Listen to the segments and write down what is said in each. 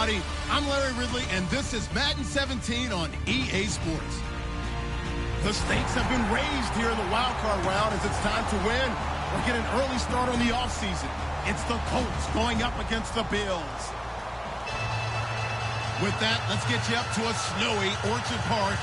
everybody. I'm Larry Ridley, and this is Madden 17 on EA Sports. The stakes have been raised here in the wild card round as it's time to win or get an early start on the offseason. It's the Colts going up against the Bills. With that, let's get you up to a snowy Orchard Park.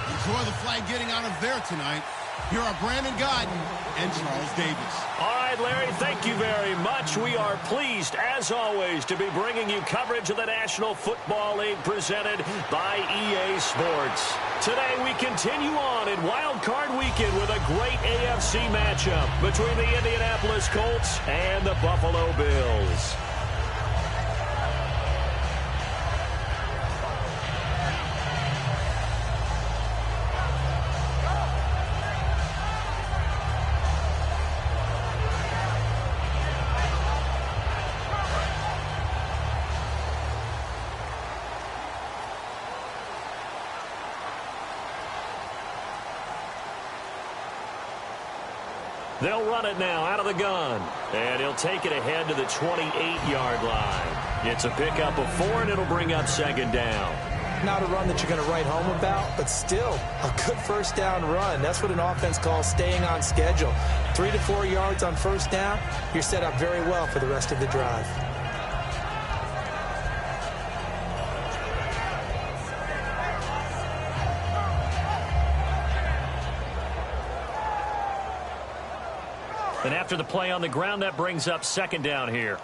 Enjoy the flag getting out of there tonight. Here are Brandon Godden and Charles Davis. All right, Larry, thank you very much. We are pleased, as always, to be bringing you coverage of the National Football League presented by EA Sports. Today, we continue on in Wild Card Weekend with a great AFC matchup between the Indianapolis Colts and the Buffalo Bills. They'll run it now out of the gun. And he'll take it ahead to the 28-yard line. It's a pickup of 4, and it'll bring up second down. Not a run that you're going to write home about, but still a good first down run. That's what an offense calls staying on schedule. 3 to 4 yards on first down, you're set up very well for the rest of the drive. And after the play on the ground, that brings up second down here.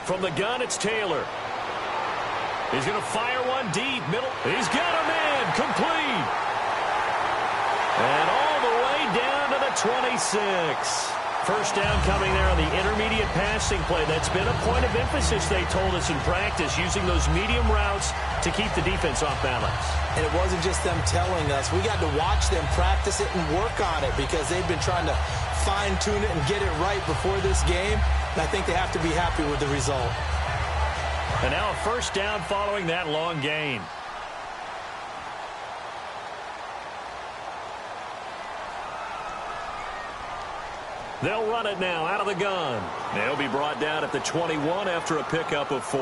From the gun, it's Taylor. He's going to fire one deep, middle. He's got a man, complete. And all the way down to the 26. First down coming there on the intermediate passing play. That's been a point of emphasis, they told us in practice, using those medium routes to keep the defense off balance. And it wasn't just them telling us. We got to watch them practice it and work on it because they've been trying to fine-tune it and get it right before this game. And I think they have to be happy with the result. And now a first down following that long gain. They'll run it now out of the gun. They'll be brought down at the 21 after a pickup of 4.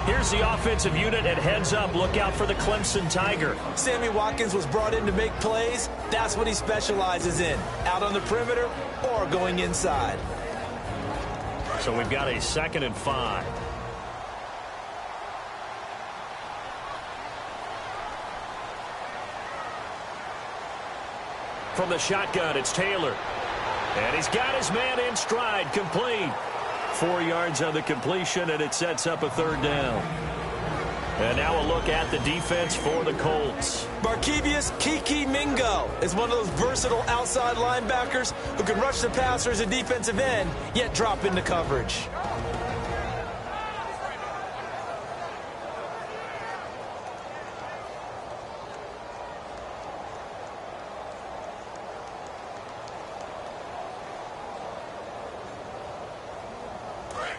Here's the offensive unit at heads up. Look out for the Clemson Tiger. Sammy Watkins was brought in to make plays. That's what he specializes in. Out on the perimeter or going inside. So we've got a 2nd and 5. From the shotgun, it's Taylor. And he's got his man in stride, complete. 4 yards on the completion, and it sets up a third down. And now a look at the defense for the Colts. Barkevius Kiki Mingo is one of those versatile outside linebackers who can rush the passer as a defensive end, yet drop into coverage.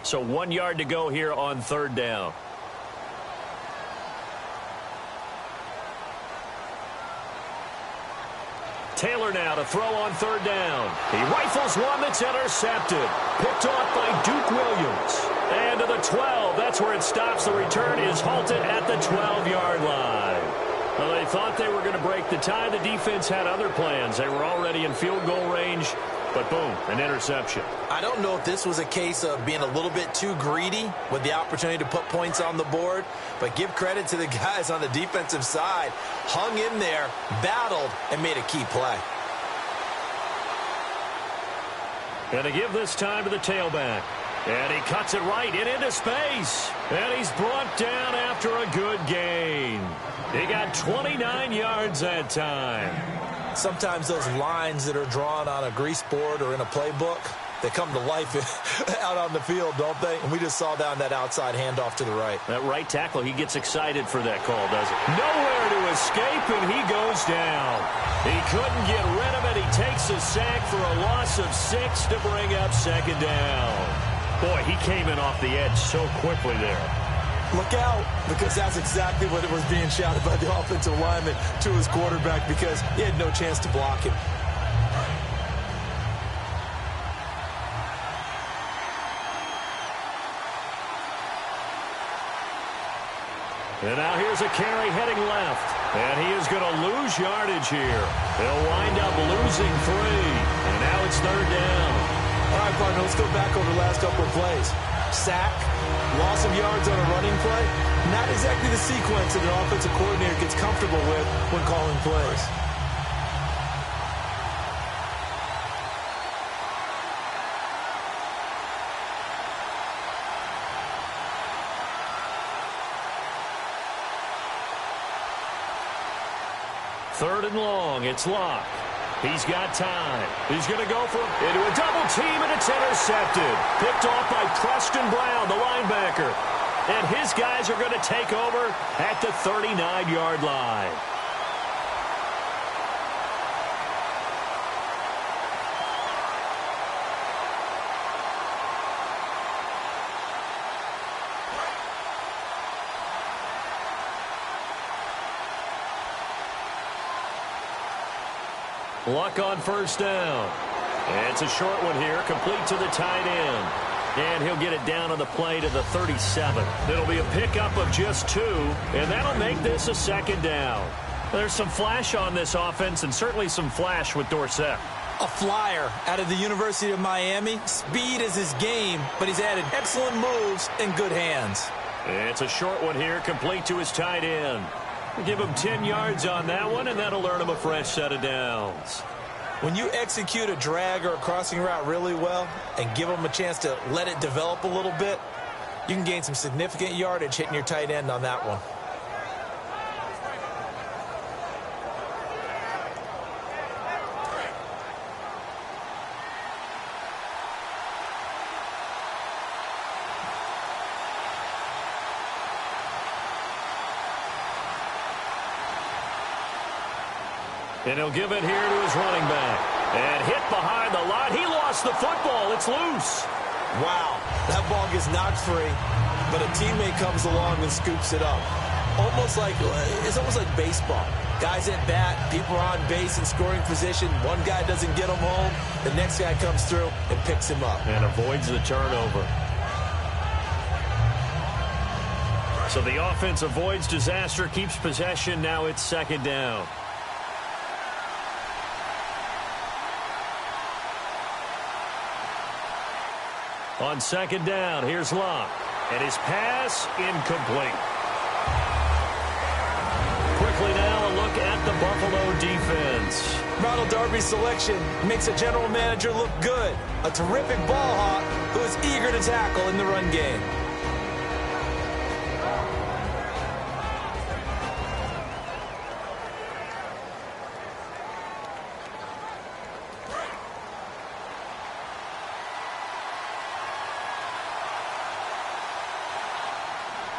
So 1 yard to go here on third down. Taylor now to throw on third down. He rifles one that's intercepted. Picked off by Duke Williams. And to the 12. That's where it stops. The return is halted at the 12-yard line. Well, they thought they were going to break the tie. The defense had other plans. They were already in field goal range. But boom, an interception. I don't know if this was a case of being a little bit too greedy with the opportunity to put points on the board, but give credit to the guys on the defensive side. Hung in there, battled, and made a key play. And to give this time to the tailback. And he cuts it right and into space. And he's brought down after a good gain. He got 29 yards that time. Sometimes those lines that are drawn on a grease board or in a playbook, they come to life out on the field, don't they? And we just saw down that outside handoff to the right. That right tackle, he gets excited for that call, doesn't he? Nowhere to escape, and he goes down. He couldn't get rid of it. He takes a sack for a loss of 6 to bring up second down. Boy, he came in off the edge so quickly there. Look out, because that's exactly what it was being shouted by the offensive lineman to his quarterback because he had no chance to block him. And now here's a carry heading left. And he is going to lose yardage here. He'll wind up losing 3. And now it's third down. All right, partner, let's go back over the last couple of plays. Sack, loss of yards on a running play. Not exactly the sequence that an offensive coordinator gets comfortable with when calling plays. Third and long, it's Locke. He's got time. He's going to go for into a double team, and it's intercepted. Picked off by Preston Brown, the linebacker. And his guys are going to take over at the 39-yard line. Luck on first down. And it's a short one here, complete to the tight end. And he'll get it down on the play to the 37. It'll be a pickup of just 2, and that'll make this a second down. There's some flash on this offense, and certainly some flash with Dorsett. A flyer out of the University of Miami. Speed is his game, but he's added excellent moves and good hands. It's a short one here, complete to his tight end. Give him 10 yards on that one, and that'll earn him a fresh set of downs. When you execute a drag or a crossing route really well and give them a chance to let it develop a little bit, you can gain some significant yardage hitting your tight end on that one. And he'll give it here to his running back. And hit behind the line. He lost the football. It's loose. Wow, that ball gets knocked free, but a teammate comes along and scoops it up. It's almost like baseball. Guys at bat, people are on base in scoring position. One guy doesn't get him home. The next guy comes through and picks him up. And avoids the turnover. So the offense avoids disaster, keeps possession. Now it's second down. On second down, here's Locke. And his pass incomplete. Quickly now, a look at the Buffalo defense. Ronald Darby's selection makes a general manager look good. A terrific ball hawk who is eager to tackle in the run game.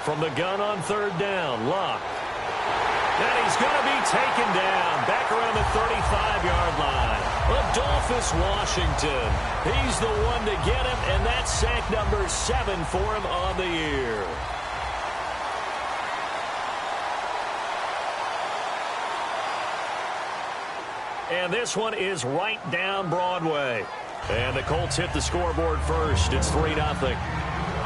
From the gun on third down, Locke. And he's going to be taken down back around the 35-yard line. Adolphus Washington. He's the one to get him, and that's sack number 7 for him on the year. And this one is right down Broadway. And the Colts hit the scoreboard first. It's 3-0.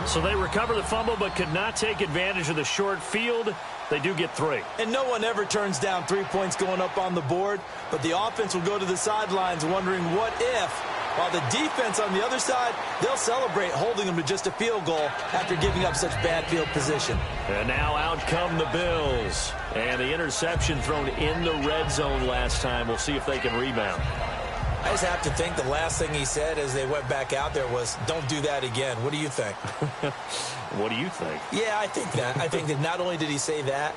So they recover the fumble but could not take advantage of the short field. They do get 3. And no one ever turns down 3 points going up on the board, but the offense will go to the sidelines wondering what if, while the defense on the other side, they'll celebrate holding them to just a field goal after giving up such bad field position. And now out come the Bills. And the interception thrown in the red zone last time. We'll see if they can rebound. I just have to think the last thing he said as they went back out there was, don't do that again. What do you think? What do you think? Yeah, I think that. I think that not only did he say that,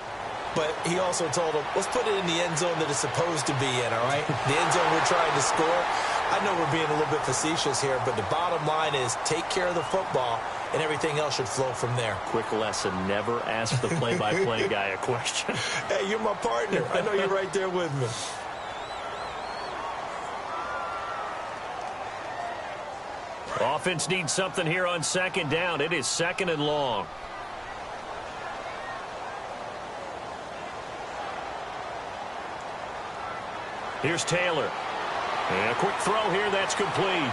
but he also told them, let's put it in the end zone that it's supposed to be in, all right? The end zone we're trying to score. I know we're being a little bit facetious here, but the bottom line is take care of the football, and everything else should flow from there. Quick lesson, never ask the play-by-play guy a question. Hey, you're my partner. I know you're right there with me. Offense needs something here on second down. It is second and long. Here's Taylor. And a quick throw here, that's complete.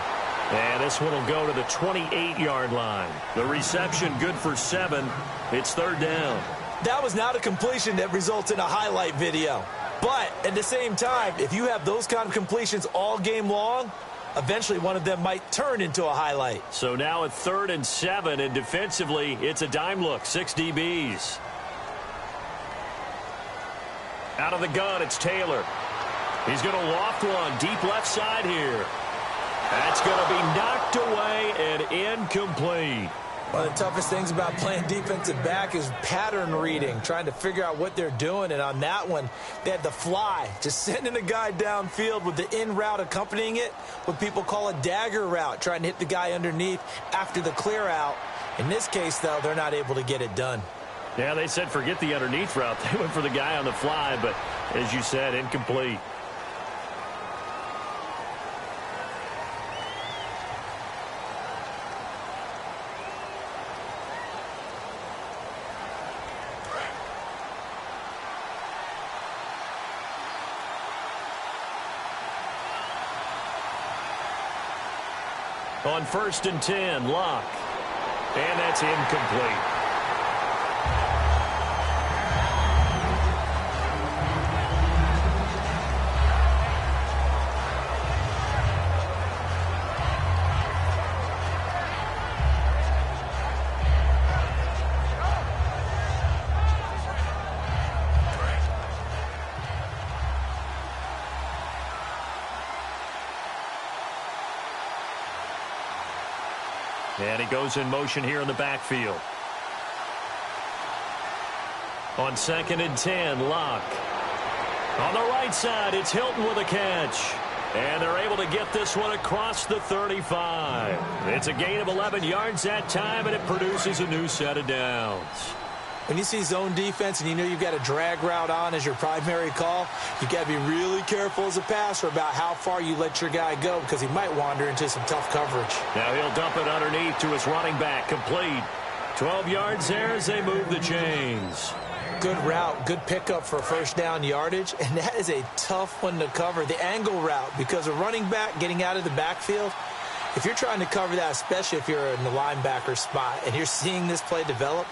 And this one will go to the 28-yard line. The reception good for 7. It's third down. That was not a completion that results in a highlight video. But at the same time, if you have those kind of completions all game long, eventually one of them might turn into a highlight. So now at 3rd and 7, and defensively, it's a dime look, 6 DBs. Out of the gun, it's Taylor. He's going to loft one deep left side here. That's going to be knocked away and incomplete. One of the toughest things about playing defensive back is pattern reading, trying to figure out what they're doing. And on that one, they had the fly, just sending a guy downfield with the in route accompanying it, what people call a dagger route, trying to hit the guy underneath after the clear out. In this case, though, they're not able to get it done. Yeah, they said forget the underneath route. They went for the guy on the fly, but as you said, incomplete. On 1st and 10, Locke. And that's incomplete. And he goes in motion here in the backfield. On 2nd and 10, Locke. On the right side, it's Hilton with a catch. And they're able to get this one across the 35. It's a gain of 11 yards that time, and it produces a new set of downs. When you see zone defense and you know you've got a drag route on as your primary call, you've got to be really careful as a passer about how far you let your guy go because he might wander into some tough coverage. Now he'll dump it underneath to his running back, complete. 12 yards there as they move the chains. Good route, good pickup for first down yardage, and that is a tough one to cover. The angle route, because a running back getting out of the backfield, if you're trying to cover that, especially if you're in the linebacker spot and you're seeing this play develop,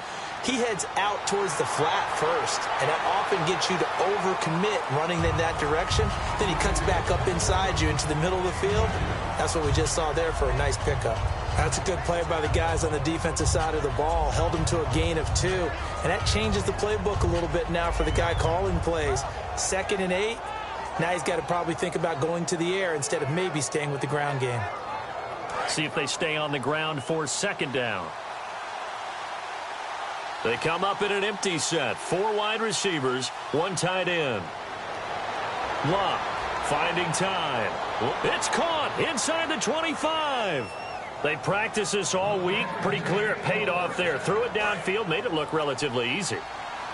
he heads out towards the flat first, and that often gets you to overcommit running in that direction. Then he cuts back up inside you into the middle of the field. That's what we just saw there for a nice pickup. That's a good play by the guys on the defensive side of the ball. Held him to a gain of 2, and that changes the playbook a little bit now for the guy calling plays. 2nd and 8. Now he's got to probably think about going to the air instead of maybe staying with the ground game. See if they stay on the ground for 2nd down. They come up in an empty set. 4 wide receivers, 1 tight end. Locke finding time. It's caught inside the 25. They practiced this all week. Pretty clear it paid off there. Threw it downfield, made it look relatively easy.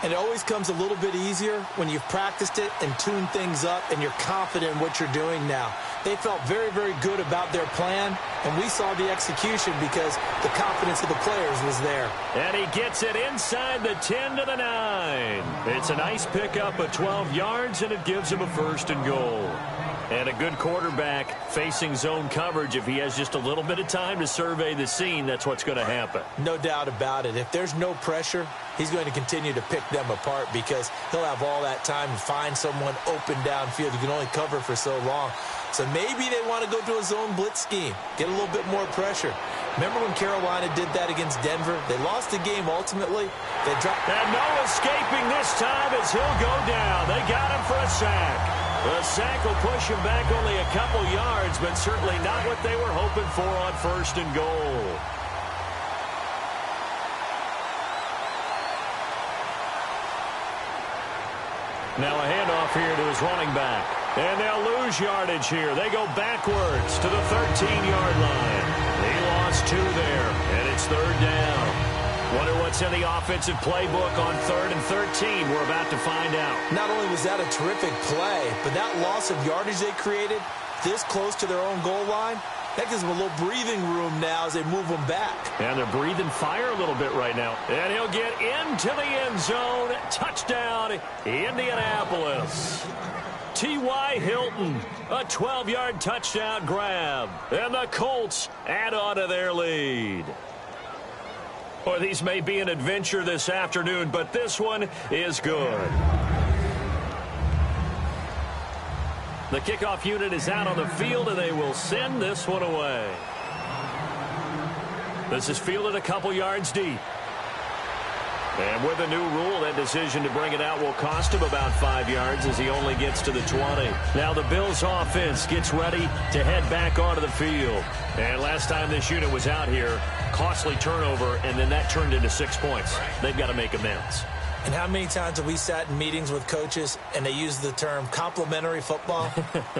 And it always comes a little bit easier when you've practiced it and tuned things up and you're confident in what you're doing now. They felt very, very good about their plan, and we saw the execution because the confidence of the players was there. And he gets it inside the 10 to the 9. It's a nice pickup of 12 yards, and it gives him a 1st and goal. And a good quarterback facing zone coverage. If he has just a little bit of time to survey the scene, that's what's going to happen. No doubt about it. If there's no pressure, he's going to continue to pick them apart because he'll have all that time to find someone open downfield. You can only cover for so long. So maybe they want to go to a zone blitz scheme, get a little bit more pressure. Remember when Carolina did that against Denver? They lost the game ultimately. They dropped. And no escaping this time as he'll go down. They got him for a sack. The sack will push him back only a couple yards, but certainly not what they were hoping for on 1st and goal. Now a handoff here to his running back. And they'll lose yardage here. They go backwards to the 13-yard line. He lost 2 there, and it's 3rd down. Wonder what's in the offensive playbook on 3rd and 13. We're about to find out. Not only was that a terrific play, but that loss of yardage they created this close to their own goal line, that gives them a little breathing room now as they move them back. And they're breathing fire a little bit right now. And he'll get into the end zone. Touchdown, Indianapolis. T.Y. Hilton, a 12-yard touchdown grab. And the Colts add on to their lead. Well, these may be an adventure this afternoon, but this one is good. The kickoff unit is out on the field, and they will send this one away. This is fielded a couple yards deep. And with the new rule, that decision to bring it out will cost him about 5 yards as he only gets to the 20. Now the Bills offense gets ready to head back onto the field. And last time this unit was out here, costly turnover, and then that turned into 6 points. They've got to make amends. And how many times have we sat in meetings with coaches and they use the term complementary football?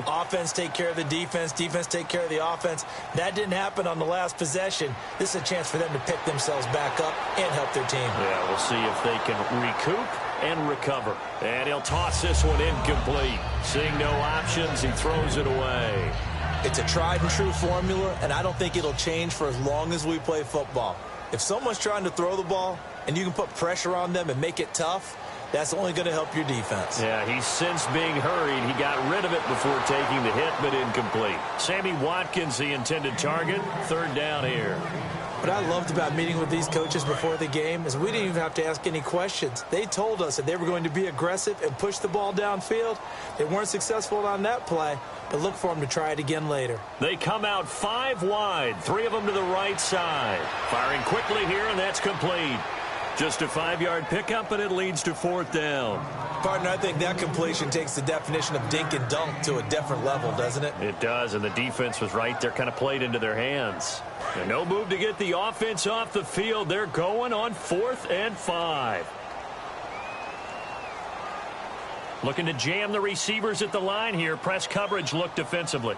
Offense take care of the defense, defense take care of the offense. That didn't happen on the last possession. This is a chance for them to pick themselves back up and help their team. Yeah, we'll see if they can recoup and recover. And he'll toss this one incomplete. Seeing no options, he throws it away. It's a tried and true formula, and I don't think it'll change for as long as we play football. If someone's trying to throw the ball and you can put pressure on them and make it tough, that's only going to help your defense. Yeah, he's since being hurried. He got rid of it before taking the hit, but incomplete. Sammy Watkins, the intended target. 3rd down here. What I loved about meeting with these coaches before the game is we didn't even have to ask any questions. They told us that they were going to be aggressive and push the ball downfield. They weren't successful on that play, but look for them to try it again later. They come out 5 wide, 3 of them to the right side. Firing quickly here, and that's complete. Just a 5-yard pickup, and it leads to 4th down. Partner, I think that completion takes the definition of dink and dunk to a different level, doesn't it? It does, and the defense was right there, kind of played into their hands. And no move to get the offense off the field. They're going on 4th and 5. Looking to jam the receivers at the line here. Press coverage look defensively.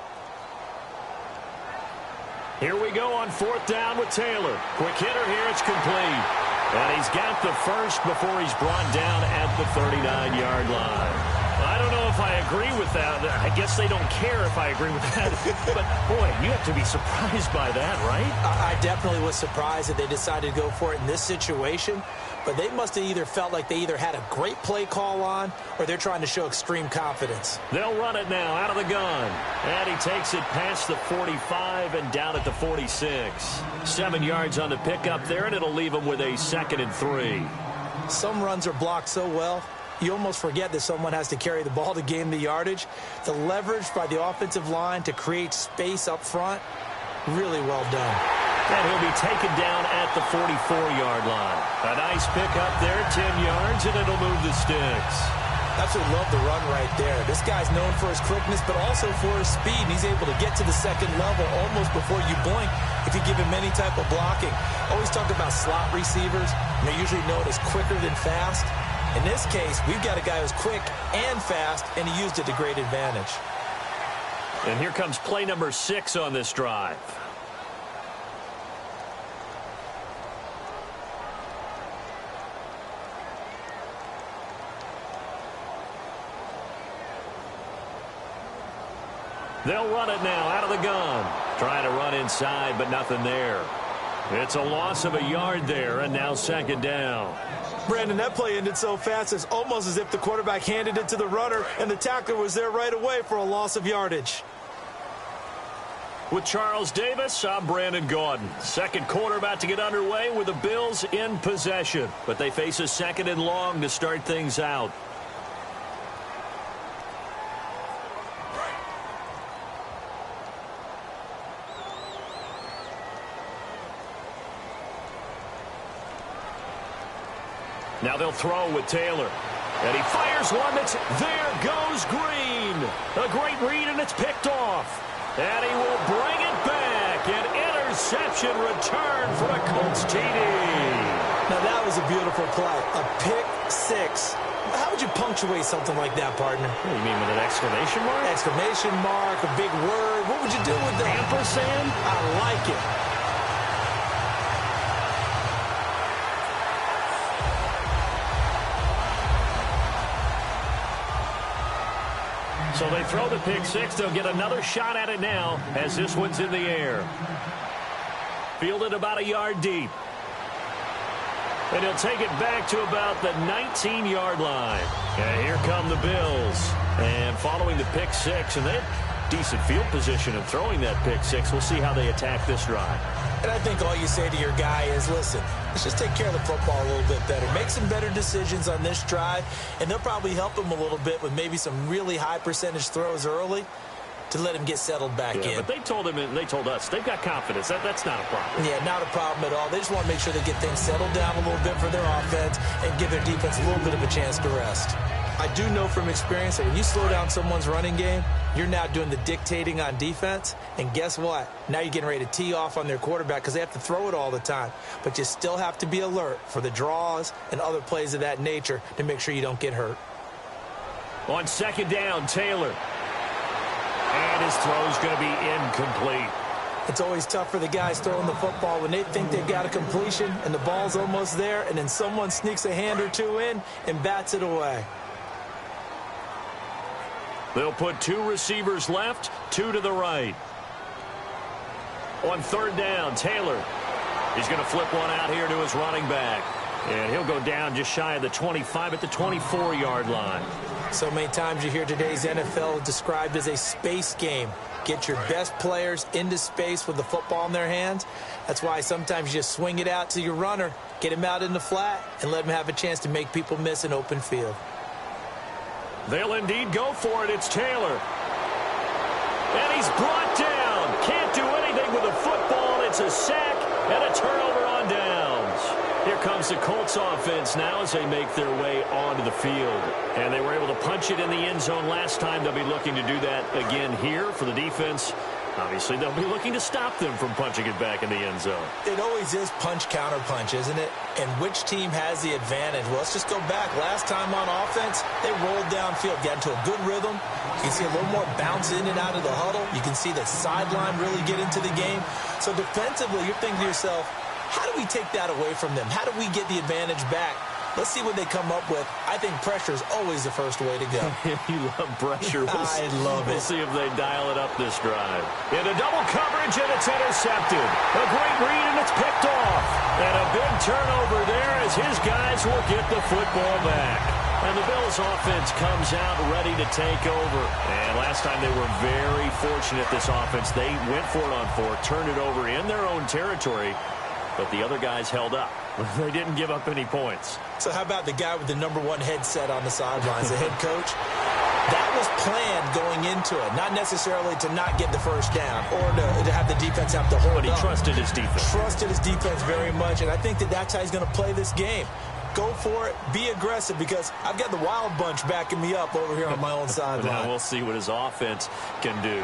Here we go on 4th down with Taylor. Quick hitter here. It's complete. And he's got the first before he's brought down at the 39-yard line. I don't know if I agree with that. I guess they don't care if I agree with that. But, boy, you have to be surprised by that, right? I definitely was surprised that they decided to go for it in this situation. But they must have either felt like they either had a great play call on or they're trying to show extreme confidence. They'll run it now out of the gun. And he takes it past the 45 and down at the 46. 7 yards on the pickup there, and it'll leave him with a 2nd and 3. Some runs are blocked so well, you almost forget that someone has to carry the ball to gain the yardage. The leverage by the offensive line to create space up front, really well done. And he'll be taken down at the 44-yard line. A nice pickup there, 10 yards, and it'll move the sticks. Absolutely love the run right there. This guy's known for his quickness, but also for his speed. And he's able to get to the 2nd level almost before you blink if you give him any type of blocking. Always talk about slot receivers. They're usually known as quicker than fast. In this case, we've got a guy who's quick and fast, and he used it to great advantage. And here comes play number 6 on this drive. They'll run it now out of the gun. Trying to run inside, but nothing there. It's a loss of a yard there, and now 2nd down. Brandon, that play ended so fast, it's almost as if the quarterback handed it to the runner, and the tackler was there right away for a loss of yardage. With Charles Davis, I'm Brandon Gaudin. 2nd quarter about to get underway with the Bills in possession. But they face a 2nd and long to start things out. Now they'll throw with Taylor. And he fires one that's there goes Green. A great read, and it's picked off. And he will bring it back. An interception return for a Colts TD. Now that was a beautiful play. A pick 6. How would you punctuate something like that, partner? What do you mean, with an exclamation mark? Exclamation mark, a big word. What would you do with that? Ampersand? I like it. So they throw the pick 6. They'll get another shot at it now as this one's in the air. Fielded about a yard deep. And he'll take it back to about the 19-yard line. And here come the Bills. And following the pick 6, and they had decent field position in throwing that pick 6. We'll see how they attack this drive. And I think all you say to your guy is, listen, let's just take care of the football a little bit better. Make some better decisions on this drive, and they'll probably help him a little bit with maybe some really high percentage throws early to let him get settled back in. But they told him, and they told us, they've got confidence. That's not a problem. Yeah, not a problem at all. They just want to make sure they get things settled down a little bit for their offense and give their defense a little bit of a chance to rest. I do know from experience that when you slow down someone's running game, you're now doing the dictating on defense. And guess what? Now you're getting ready to tee off on their quarterback because they have to throw it all the time. But you still have to be alert for the draws and other plays of that nature to make sure you don't get hurt. On second down, Taylor. And his throw's going to be incomplete. It's always tough for the guys throwing the football when they think they've got a completion and the ball's almost there, and then someone sneaks a hand or two in and bats it away. They'll put two receivers left, two to the right. On third down, Taylor. He's going to flip one out here to his running back. And he'll go down just shy of the 25 at the 24-yard line. So many times you hear today's NFL described as a space game. Get your best players into space with the football in their hands. That's why sometimes you just swing it out to your runner, get him out in the flat, and let him have a chance to make people miss an open field. They'll indeed go for it. It's Taylor. And he's brought down. Can't do anything with the football. It's a sack and a turnover on downs. Here comes the Colts offense now as they make their way onto the field. And they were able to punch it in the end zone last time. They'll be looking to do that again here for the defense. Obviously, they'll be looking to stop them from punching it back in the end zone. It always is punch-counter-punch, isn't it? And which team has the advantage? Well, let's just go back. Last time on offense, they rolled downfield, got into a good rhythm. You can see a little more bounce in and out of the huddle. You can see the sideline really get into the game. So defensively, you're thinking to yourself, how do we take that away from them? How do we get the advantage back? Let's see what they come up with. I think pressure is always the first way to go. You love pressure. I love it. We'll see if they dial it up this drive. Into double coverage, and it's intercepted. A great read, and it's picked off. And a big turnover there as his guys will get the football back. And the Bills offense comes out ready to take over. And last time they were very fortunate, this offense. They went for it on fourth, turned it over in their own territory, but the other guys held up. They didn't give up any points. So how about the guy with the #1 headset on the sidelines, the head coach? That was planned going into it, not necessarily to not get the first down or to have the defense have to hold up. But he trusted his defense. Trusted his defense very much, and I think that that's how he's going to play this game. Go for it. Be aggressive because I've got the wild bunch backing me up over here on my own sideline. Now we'll see what his offense can do.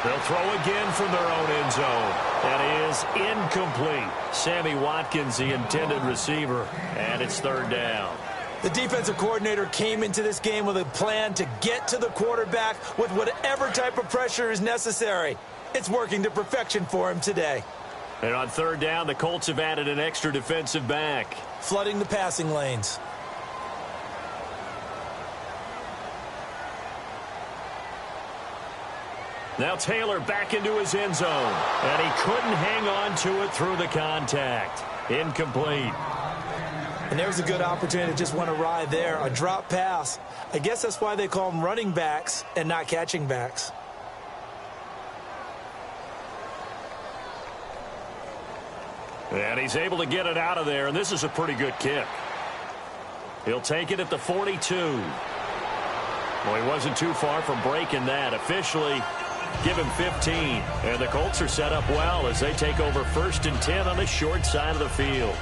They'll throw again from their own end zone. That is incomplete. Sammy Watkins, the intended receiver, and it's third down. The defensive coordinator came into this game with a plan to get to the quarterback with whatever type of pressure is necessary. It's working to perfection for him today. And on third down, the Colts have added an extra defensive back. Flooding the passing lanes. Now Taylor back into his end zone. And he couldn't hang on to it through the contact. Incomplete. And there's a good opportunity to just want to ride there. A drop pass. I guess that's why they call them running backs and not catching backs. And he's able to get it out of there. And this is a pretty good kick. He'll take it at the 42. Well, he wasn't too far from breaking that. Officially, give him 15. And the Colts are set up well as they take over 1st and 10 on the short side of the field.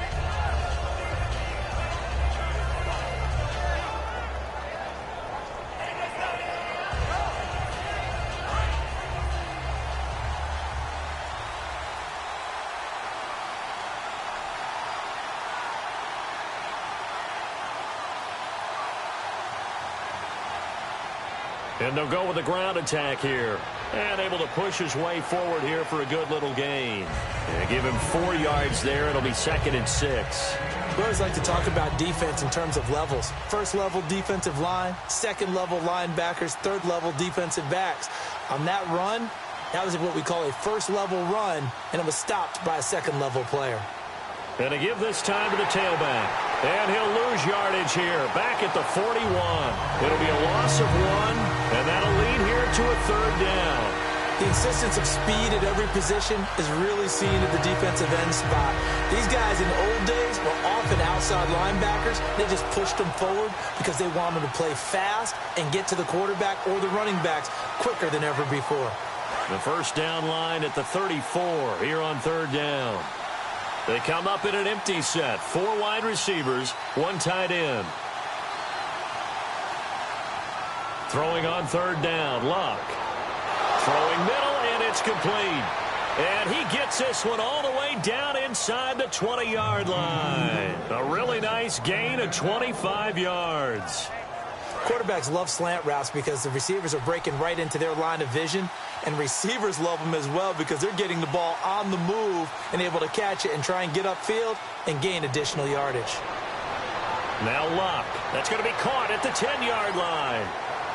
And they'll go with the ground attack here. And able to push his way forward here for a good little gain. And give him 4 yards there. It'll be 2nd and 6. We always like to talk about defense in terms of levels. First level defensive line, second level linebackers, third level defensive backs. On that run, that was what we call a first level run, and it was stopped by a second level player. And to give this time to the tailback. And he'll lose yardage here. Back at the 41. It'll be a loss of 1. And that'll lead here to a third down. The insistence of speed at every position is really seen at the defensive end spot. These guys in the old days were often outside linebackers. They just pushed them forward because they wanted to play fast and get to the quarterback or the running backs quicker than ever before. The first down line at the 34 here on third down. They come up in an empty set. 4 wide receivers, 1 tight end. Throwing on third down, Luck. Throwing middle, and it's complete. And he gets this one all the way down inside the 20-yard line. A really nice gain of 25 yards. Quarterbacks love slant routes because the receivers are breaking right into their line of vision, and receivers love them as well because they're getting the ball on the move and able to catch it and try and get upfield and gain additional yardage. Now Luck. That's going to be caught at the 10-yard line.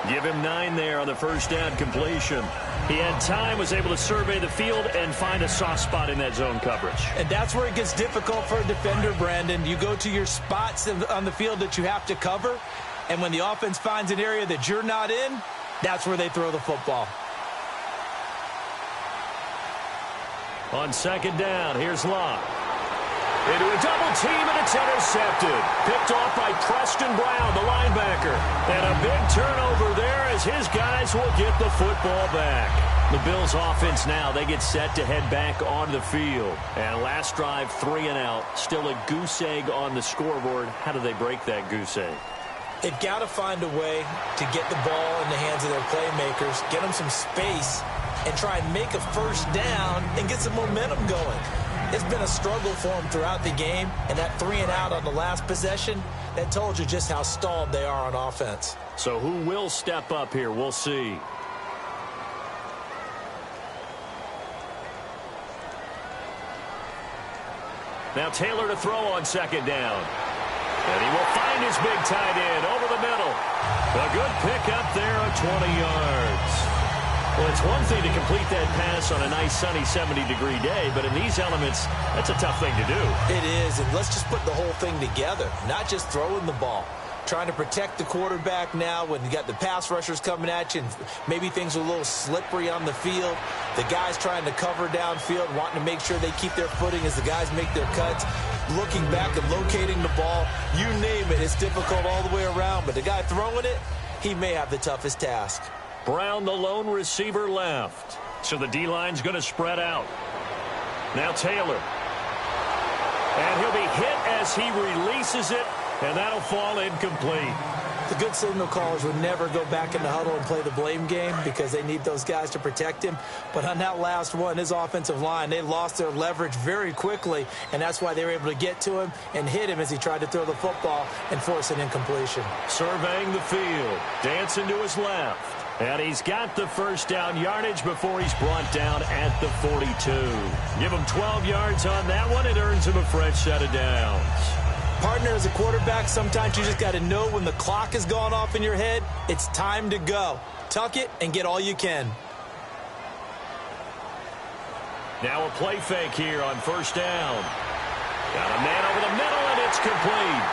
Give him 9 there on the first down completion. He had time, was able to survey the field and find a soft spot in that zone coverage. And that's where it gets difficult for a defender, Brandon. You go to your spots on the field that you have to cover, and when the offense finds an area that you're not in, that's where they throw the football. On second down, here's Luck. Into a double team, and it's intercepted. Picked off by Preston Brown, the linebacker. And a big turnover there as his guys will get the football back. The Bills offense now, they get set to head back on the field. And last drive, 3 and out. Still a goose egg on the scoreboard. How do they break that goose egg? They've got to find a way to get the ball in the hands of their playmakers, get them some space, and try and make a first down and get some momentum going. It's been a struggle for them throughout the game, and that 3 and out on the last possession, that told you just how stalled they are on offense. So who will step up here? We'll see. Now Taylor to throw on second down. And he will find his big tight end over the middle. A good pick up there of 20 yards. Well, it's one thing to complete that pass on a nice sunny 70-degree day, but in these elements, that's a tough thing to do. It is, and let's just put the whole thing together, not just throwing the ball. Trying to protect the quarterback now when you got the pass rushers coming at you and maybe things are a little slippery on the field. The guys trying to cover downfield, wanting to make sure they keep their footing as the guys make their cuts. Looking back and locating the ball, you name it, it's difficult all the way around. But the guy throwing it, he may have the toughest task. Brown, the lone receiver, left. So the D-line's going to spread out. Now Taylor. And he'll be hit as he releases it, and that'll fall incomplete. The good signal callers would never go back in the huddle and play the blame game because they need those guys to protect him. But on that last one, his offensive line, they lost their leverage very quickly, and that's why they were able to get to him and hit him as he tried to throw the football and force an incompletion. Surveying the field, dancing to his left. And he's got the first down yardage before he's brought down at the 42. Give him 12 yards on that one. It earns him a fresh set of downs. Partner, as a quarterback, sometimes you just got to know when the clock has gone off in your head, it's time to go. Tuck it and get all you can. Now a play fake here on first down. Got a man over the middle, and it's complete.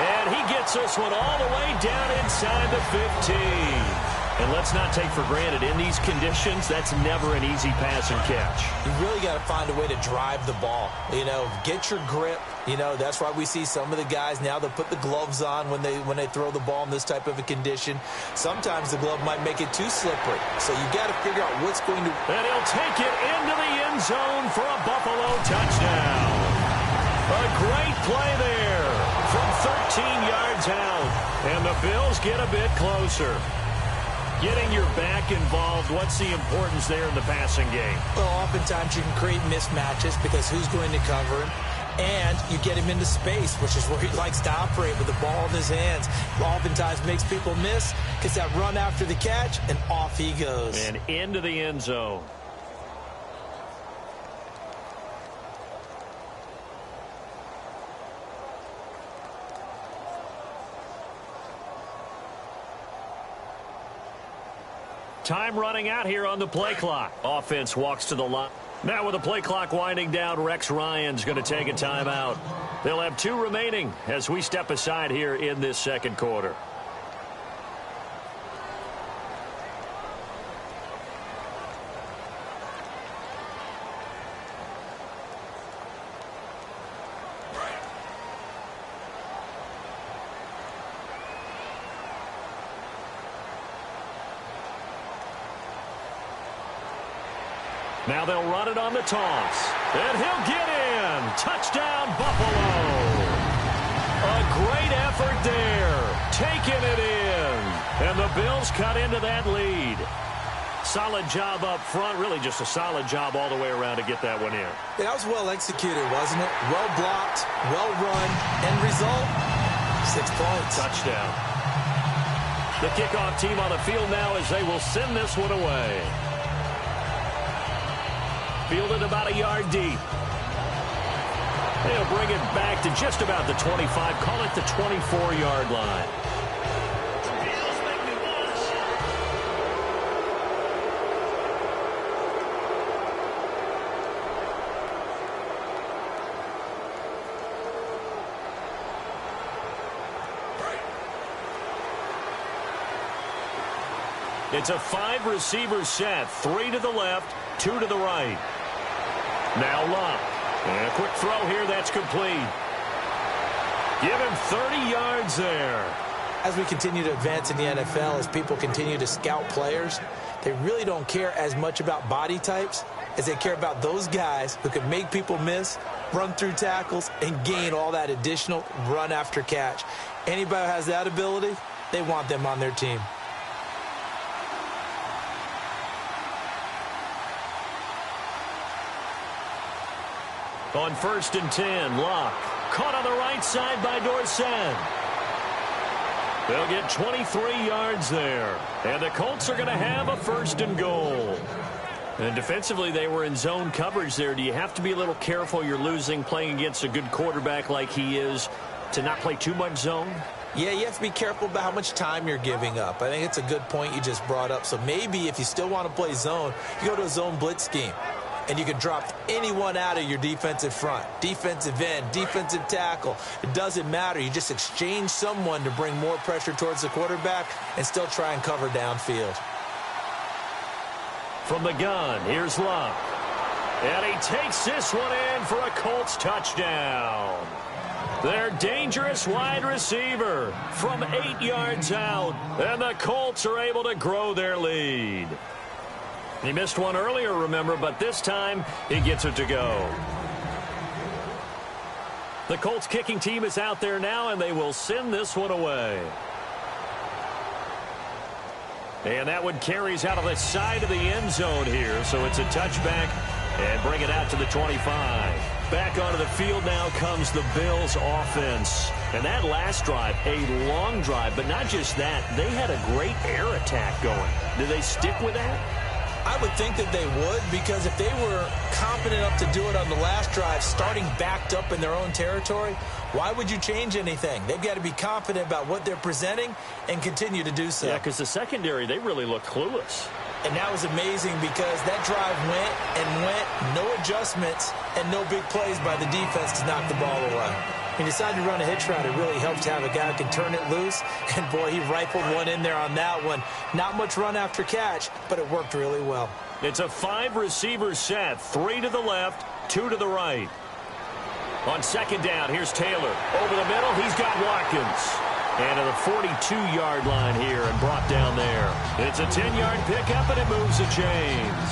And he gets this one all the way down inside the 15. And let's not take for granted, in these conditions, that's never an easy pass and catch. You really got to find a way to drive the ball. You know, get your grip. You know, that's why we see some of the guys now that put the gloves on when they throw the ball in this type of a condition. Sometimes the glove might make it too slippery. So you got to figure out what's going to... And he'll take it into the end zone for a Buffalo touchdown. A great play there from 13 yards out. And the Bills get a bit closer. Getting your back involved, what's the importance there in the passing game? Well, oftentimes you can create mismatches because who's going to cover him? And you get him into space, which is where he likes to operate with the ball in his hands. Oftentimes makes people miss, gets that run after the catch, and off he goes. And into the end zone. Time running out here on the play clock. Offense walks to the line. Now with the play clock winding down, Rex Ryan's going to take a timeout. They'll have 2 remaining as we step aside here in this second quarter. Now they'll run it on the toss. And he'll get in. Touchdown, Buffalo. A great effort there. Taking it in. And the Bills cut into that lead. Solid job up front. Really just a solid job all the way around to get that one in. That was well executed, wasn't it? Well blocked, well run. End result, 6 points. Touchdown. The kickoff team on the field now as they will send this one away. Fielded about a yard deep. They'll bring it back to just about the 25. Call it the 24-yard line. It's a 5-receiver set. 3 to the left, 2 to the right. Now Luck. And a quick throw here that's complete. Give him 30 yards there. As we continue to advance in the NFL, as people continue to scout players, they really don't care as much about body types as they care about those guys who can make people miss, run through tackles, and gain all that additional run after catch. Anybody who has that ability, they want them on their team. On 1st and 10, Locke. Caught on the right side by Dorsett. They'll get 23 yards there. And the Colts are going to have a 1st and goal. And defensively, they were in zone coverage there. Do you have to be a little careful? You're losing, playing against a good quarterback like he is, to not play too much zone? Yeah, you have to be careful about how much time you're giving up. I think it's a good point you just brought up. So maybe if you still want to play zone, you go to a zone blitz scheme. And you can drop anyone out of your defensive front. Defensive end, defensive tackle. It doesn't matter. You just exchange someone to bring more pressure towards the quarterback and still try and cover downfield. From the gun, here's Luck. And he takes this one in for a Colts touchdown. Their dangerous wide receiver from 8 yards out. And the Colts are able to grow their lead. He missed one earlier, remember, but this time he gets it to go. The Colts kicking team is out there now, and they will send this one away. And that one carries out of the side of the end zone here, so it's a touchback and bring it out to the 25. Back onto the field now comes the Bills offense. And that last drive, a long drive, but not just that, they had a great air attack going. Do they stick with that? I would think that they would, because if they were confident enough to do it on the last drive, starting backed up in their own territory, why would you change anything? They've got to be confident about what they're presenting and continue to do so. Yeah, because the secondary, they really look clueless. And that was amazing because that drive went and went, no adjustments, and no big plays by the defense to knock the ball away. He decided to run a hitch route. It really helps to have a guy who can turn it loose. And, boy, he rifled one in there on that one. Not much run after catch, but it worked really well. It's a 5-receiver set. 3 to the left, 2 to the right. On 2nd down, here's Taylor. Over the middle, he's got Watkins. And to the 42-yard line here and brought down there. It's a 10-yard pickup, and it moves the chains.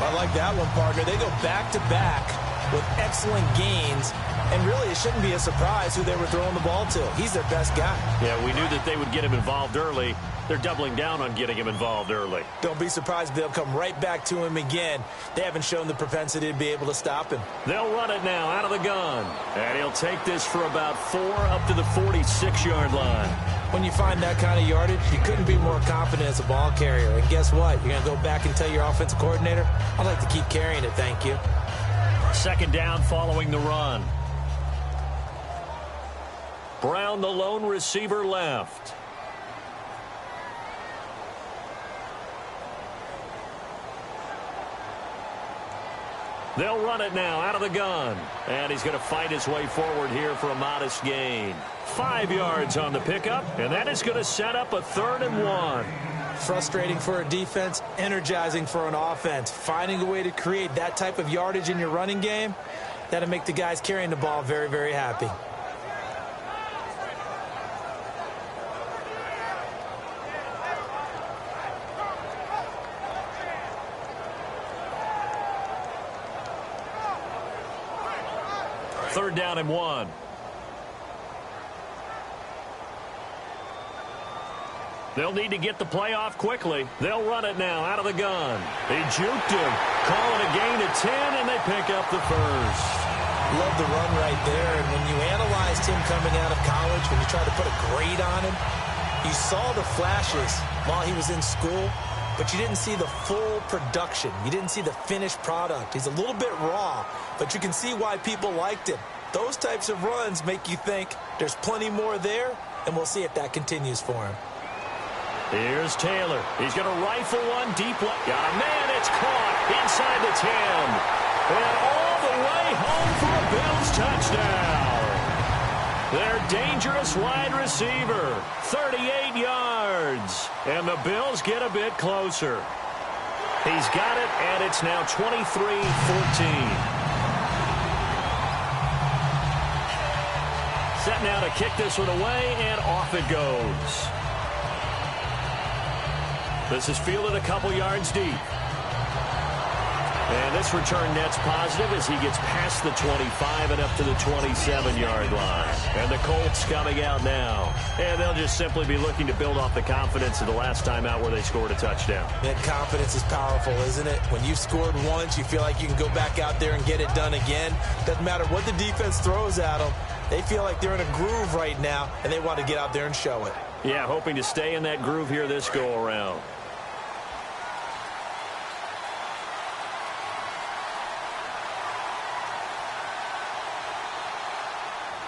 I like that one, partner. They go back-to-back with excellent gains. And really, it shouldn't be a surprise who they were throwing the ball to. He's their best guy. Yeah, we knew that they would get him involved early. They're doubling down on getting him involved early. Don't be surprised if they'll come right back to him again. They haven't shown the propensity to be able to stop him. They'll run it now out of the gun. And he'll take this for about 4 up to the 46-yard line. When you find that kind of yardage, you couldn't be more confident as a ball carrier. And guess what? You're going to go back and tell your offensive coordinator, I'd like to keep carrying it, thank you. 2nd down following the run. Brown, the lone receiver, left. They'll run it now out of the gun. And he's going to fight his way forward here for a modest gain. 5 yards on the pickup, and that is going to set up a 3rd and 1. Frustrating for a defense, energizing for an offense. Finding a way to create that type of yardage in your running game, that'll make the guys carrying the ball very, very happy. 3rd down and 1. They'll need to get the play off quickly. They'll run it now out of the gun. They juked him. Calling a gain of 10, and they pick up the first. Love the run right there. And when you analyzed him coming out of college, when you tried to put a grade on him, you saw the flashes while he was in school, but you didn't see the full production. You didn't see the finished product. He's a little bit raw, but you can see why people liked him. Those types of runs make you think there's plenty more there, and we'll see if that continues for him. Here's Taylor. He's going to rifle one deep left. Got a man. It's caught inside the 10. And all the way home for a Bills touchdown. Their dangerous wide receiver. 38 yards. And the Bills get a bit closer. He's got it, and it's now 23-14. Set now to kick this one away, and off it goes. This is fielded a couple yards deep. And this return net's positive as he gets past the 25 and up to the 27-yard line. And the Colts coming out now. And they'll just simply be looking to build off the confidence of the last time out where they scored a touchdown. That confidence is powerful, isn't it? When you've scored once, you feel like you can go back out there and get it done again. Doesn't matter what the defense throws at them. They feel like they're in a groove right now, and they want to get out there and show it. Yeah, hoping to stay in that groove here this go-around.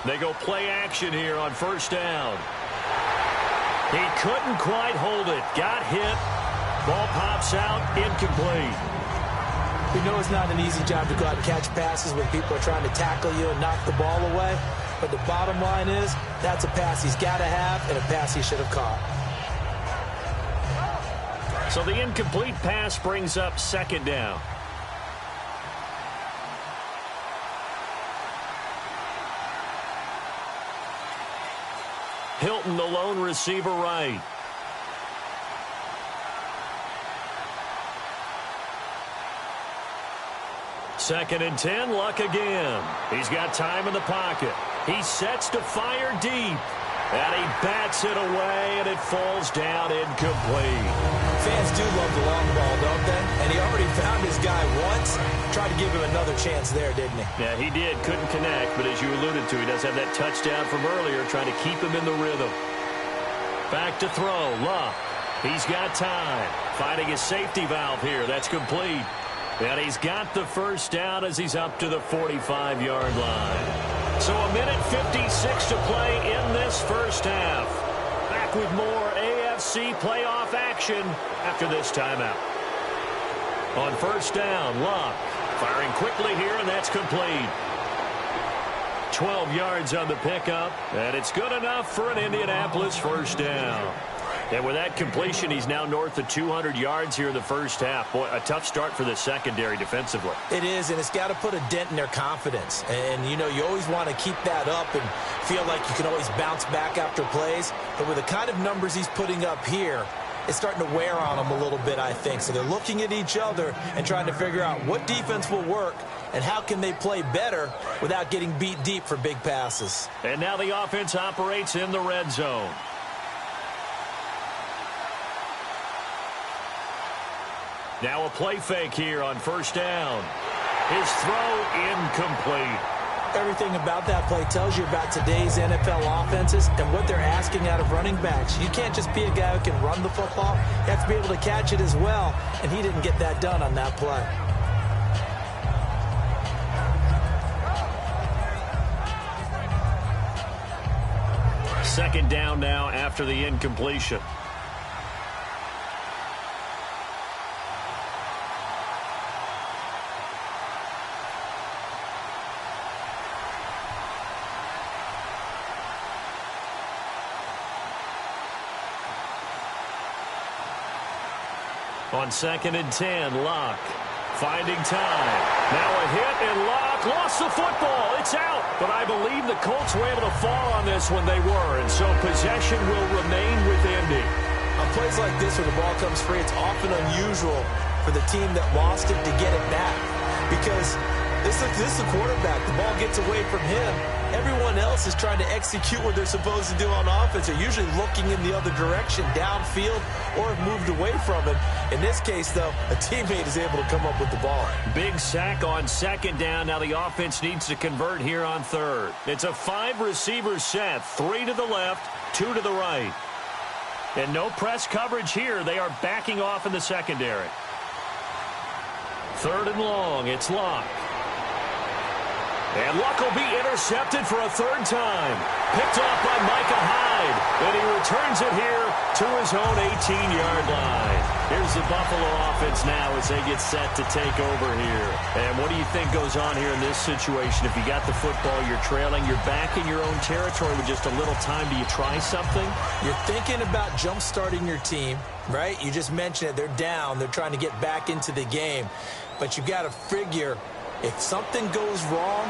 They go play action here on 1st down. He couldn't quite hold it. Got hit. Ball pops out. Incomplete. We know it's not an easy job to go out and catch passes when people are trying to tackle you and knock the ball away. But the bottom line is, that's a pass he's got to have and a pass he should have caught. So the incomplete pass brings up 2nd down. Hilton, the lone receiver, right. Second and 10, Luck again. He's got time in the pocket. He sets to fire deep. And he bats it away, and it falls down incomplete. Fans do love the long ball, don't they? And he already found his guy once. Tried to give him another chance there, didn't he? Yeah, he did. Couldn't connect, but as you alluded to, he does have that touchdown from earlier, trying to keep him in the rhythm. Back to throw, Luck. He's got time. Finding his safety valve here. That's complete. And he's got the first down as he's up to the 45-yard line. So a minute 56 to play in this first half. Back with more AFC playoff action after this timeout. On 1st down, Luck firing quickly here, and that's complete. 12 yards on the pickup, and it's good enough for an Indianapolis 1st down. And with that completion, he's now north of 200 yards here in the first half. Boy, a tough start for the secondary defensively. It is, and it's got to put a dent in their confidence. And, you know, you always want to keep that up and feel like you can always bounce back after plays. But with the kind of numbers he's putting up here, it's starting to wear on them a little bit, I think. So they're looking at each other and trying to figure out what defense will work and how can they play better without getting beat deep for big passes. And now the offense operates in the red zone. Now a play fake here on 1st down. His throw incomplete. Everything about that play tells you about today's NFL offenses and what they're asking out of running backs. You can't just be a guy who can run the football. You have to be able to catch it as well, and he didn't get that done on that play. Second down now after the incompletion. On 2nd and 10, Luck finding time. Now a hit, and Luck lost the football. It's out, but I believe the Colts were able to fall on this when they were, and so possession will remain with Indy. On plays like this where the ball comes free, it's often unusual for the team that lost it to get it back because This is the quarterback. The ball gets away from him. Everyone else is trying to execute what they're supposed to do on offense. They're usually looking in the other direction, downfield, or have moved away from him. In this case, though, a teammate is able to come up with the ball. Big sack on second down. Now the offense needs to convert here on third. It's a 5-receiver set, 3 to the left, 2 to the right. And no press coverage here. They are backing off in the secondary. Third and long. It's Luck. And Luck will be intercepted for a third time. Picked off by Micah Hyde. And he returns it here to his own 18-yard line. Here's the Buffalo offense now as they get set to take over here. And what do you think goes on here in this situation? If you got the football, you're trailing, you're back in your own territory with just a little time. Do you try something? You're thinking about jump-starting your team, right? You just mentioned it. They're down. They're trying to get back into the game. But you got to figure, if something goes wrong,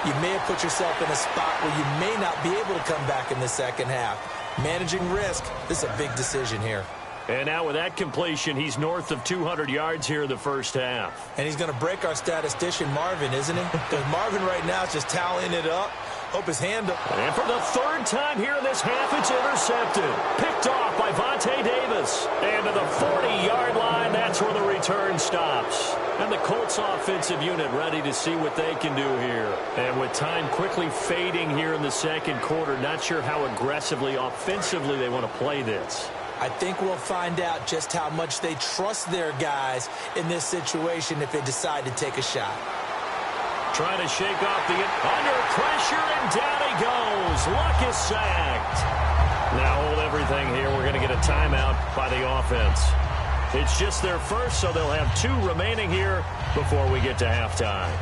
you may have put yourself in a spot where you may not be able to come back in the second half. Managing risk, this is a big decision here. And now with that completion, he's north of 200 yards here in the first half. And he's going to break our statistician, Marvin, isn't he? Because Marvin right now is just tallying it up. Hope his hand up. And for the third time here in this half, it's intercepted. Picked off by Vontae Davis. And to the 40-yard line, that's where the return stops. And the Colts offensive unit ready to see what they can do here. And with time quickly fading here in the second quarter, not sure how aggressively, offensively they want to play this. I think we'll find out just how much they trust their guys in this situation if they decide to take a shot. Trying to shake off the under pressure, and down he goes. Luck is sacked. Now hold everything here. We're going to get a timeout by the offense. It's just their first, so they'll have 2 remaining here before we get to halftime.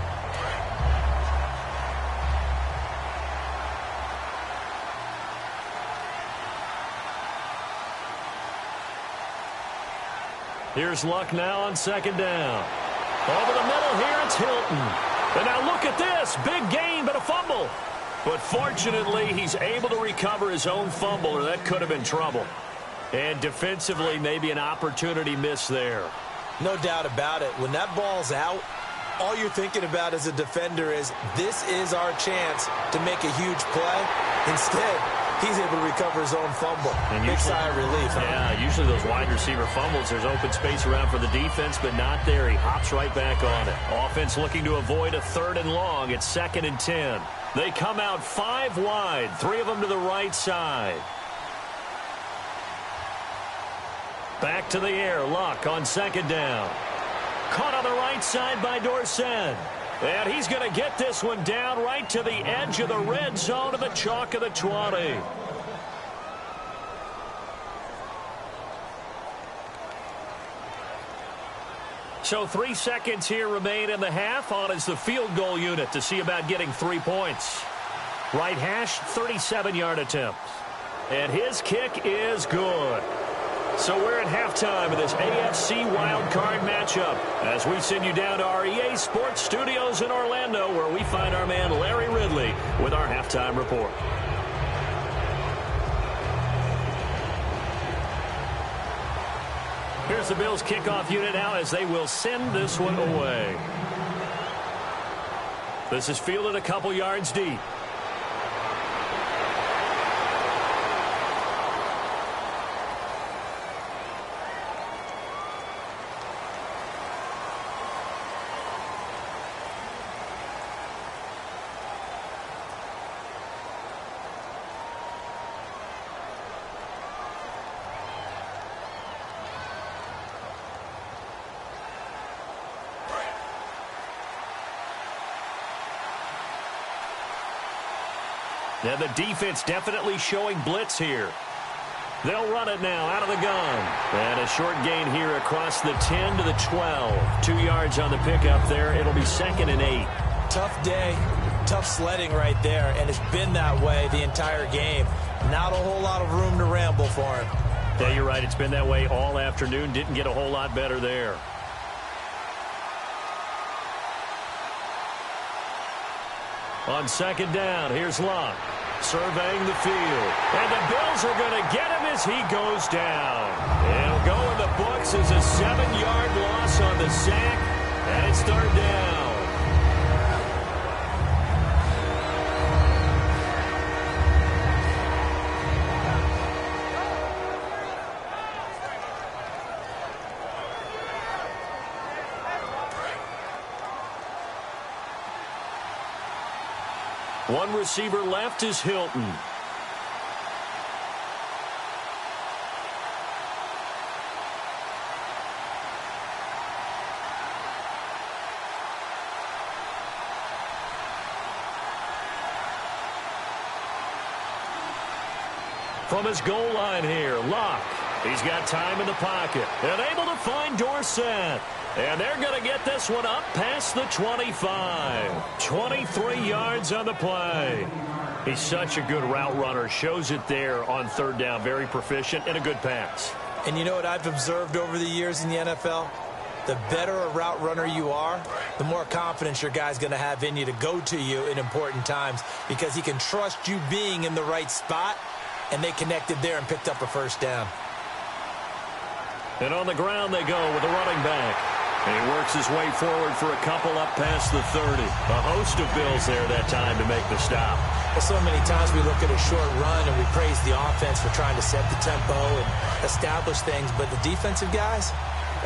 Here's Luck now on second down. Over the middle here, it's Hilton. And now look at this. Big gain, but a fumble. But fortunately, he's able to recover his own fumble, or that could have been trouble. And defensively, maybe an opportunity miss there. No doubt about it. When that ball's out, all you're thinking about as a defender is, this is our chance to make a huge play. Instead, he's able to recover his own fumble. And big sigh of relief. Yeah, usually those wide receiver fumbles, there's open space around for the defense, but not there. He hops right back on it. Offense looking to avoid a third and long. It's 2nd and 10. They come out 5 wide, 3 of them to the right side. Back to the air. Luck on second down. Caught on the right side by Dorsett. And he's going to get this one down right to the edge of the red zone of the chalk of the 20. So 3 seconds here remain in the half. On is the field goal unit to see about getting 3 points. Right hash, 37-yard attempt. And his kick is good. So we're at halftime of this AFC wildcard matchup as we send you down to our EA Sports Studios in Orlando, where we find our man Larry Ridley with our halftime report. Here's the Bills kickoff unit now as they will send this one away. This is fielded a couple yards deep. And the defense definitely showing blitz here. They'll run it now out of the gun. And a short gain here across the 10 to the 12. 2 yards on the pickup there. It'll be 2nd and 8. Tough day, tough sledding right there, and it's been that way the entire game. Not a whole lot of room to ramble for him. Yeah, you're right. It's been that way all afternoon. Didn't get a whole lot better there. On second down, here's Luck. Surveying the field. And the Bills are going to get him as he goes down. It'll go in the books as a 7-yard loss on the sack. And it's 3rd down. One receiver left is Hilton. From his goal line here, Locke. He's got time in the pocket and able to find Dorsett. And they're going to get this one up past the 25. 23 yards on the play. He's such a good route runner. Shows it there on third down. Very proficient and a good pass. And you know what I've observed over the years in the NFL? The better a route runner you are, the more confidence your guy's going to have in you to go to you in important times because he can trust you being in the right spot. And they connected there and picked up a first down. And on the ground they go with a running back. And he works his way forward for a couple up past the 30. A host of Bills there that time to make the stop. Well, so many times we look at a short run and we praise the offense for trying to set the tempo and establish things. But the defensive guys,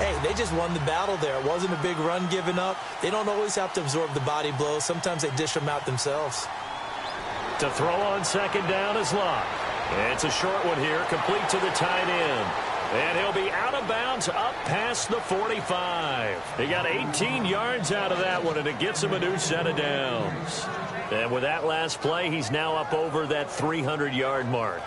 hey, they just won the battle there. It wasn't a big run given up. They don't always have to absorb the body blows. Sometimes they dish them out themselves. To throw on second down is Locke. It's a short one here, complete to the tight end. And he'll be out of bounds up past the 45. He got 18 yards out of that one, and it gets him a new set of downs. And with that last play, he's now up over that 300-yard mark.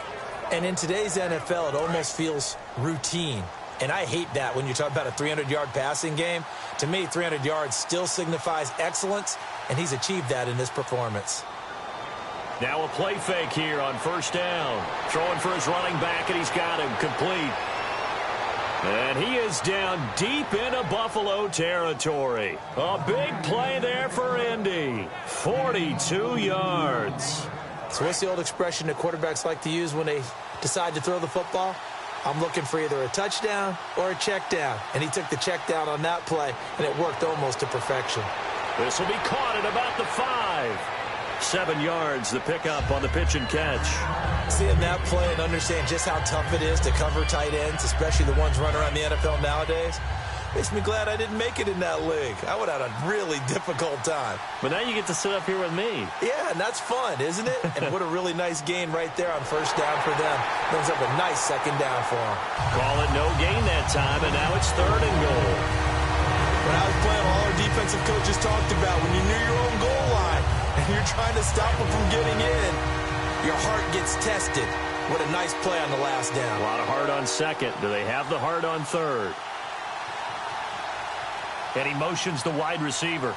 And in today's NFL, it almost feels routine. And I hate that when you talk about a 300-yard passing game. To me, 300 yards still signifies excellence, and he's achieved that in this performance. Now a play fake here on first down. Throwing for his running back, and he's got him complete. And he is down deep into Buffalo territory. A big play there for Indy. 42 yards. So what's the old expression that quarterbacks like to use when they decide to throw the football? I'm looking for either a touchdown or a check down. And he took the check down on that play, and it worked almost to perfection. This will be caught at about the 5. 7 yards, the pickup on the pitch and catch. Seeing that play and understand just how tough it is to cover tight ends, especially the ones running around the NFL nowadays, makes me glad I didn't make it in that league. I would have had a really difficult time. But now you get to sit up here with me. Yeah, and that's fun, isn't it? And what a really nice gain right there on first down for them. Brings up a nice second down for them. Call it no gain that time, and now it's 3rd and goal. When I was playing, all our defensive coaches talked about when you're near your own goal line and you're trying to stop them from getting in, your heart gets tested. What a nice play on the last down. A lot of heart on second. Do they have the heart on third? And he motions the wide receiver.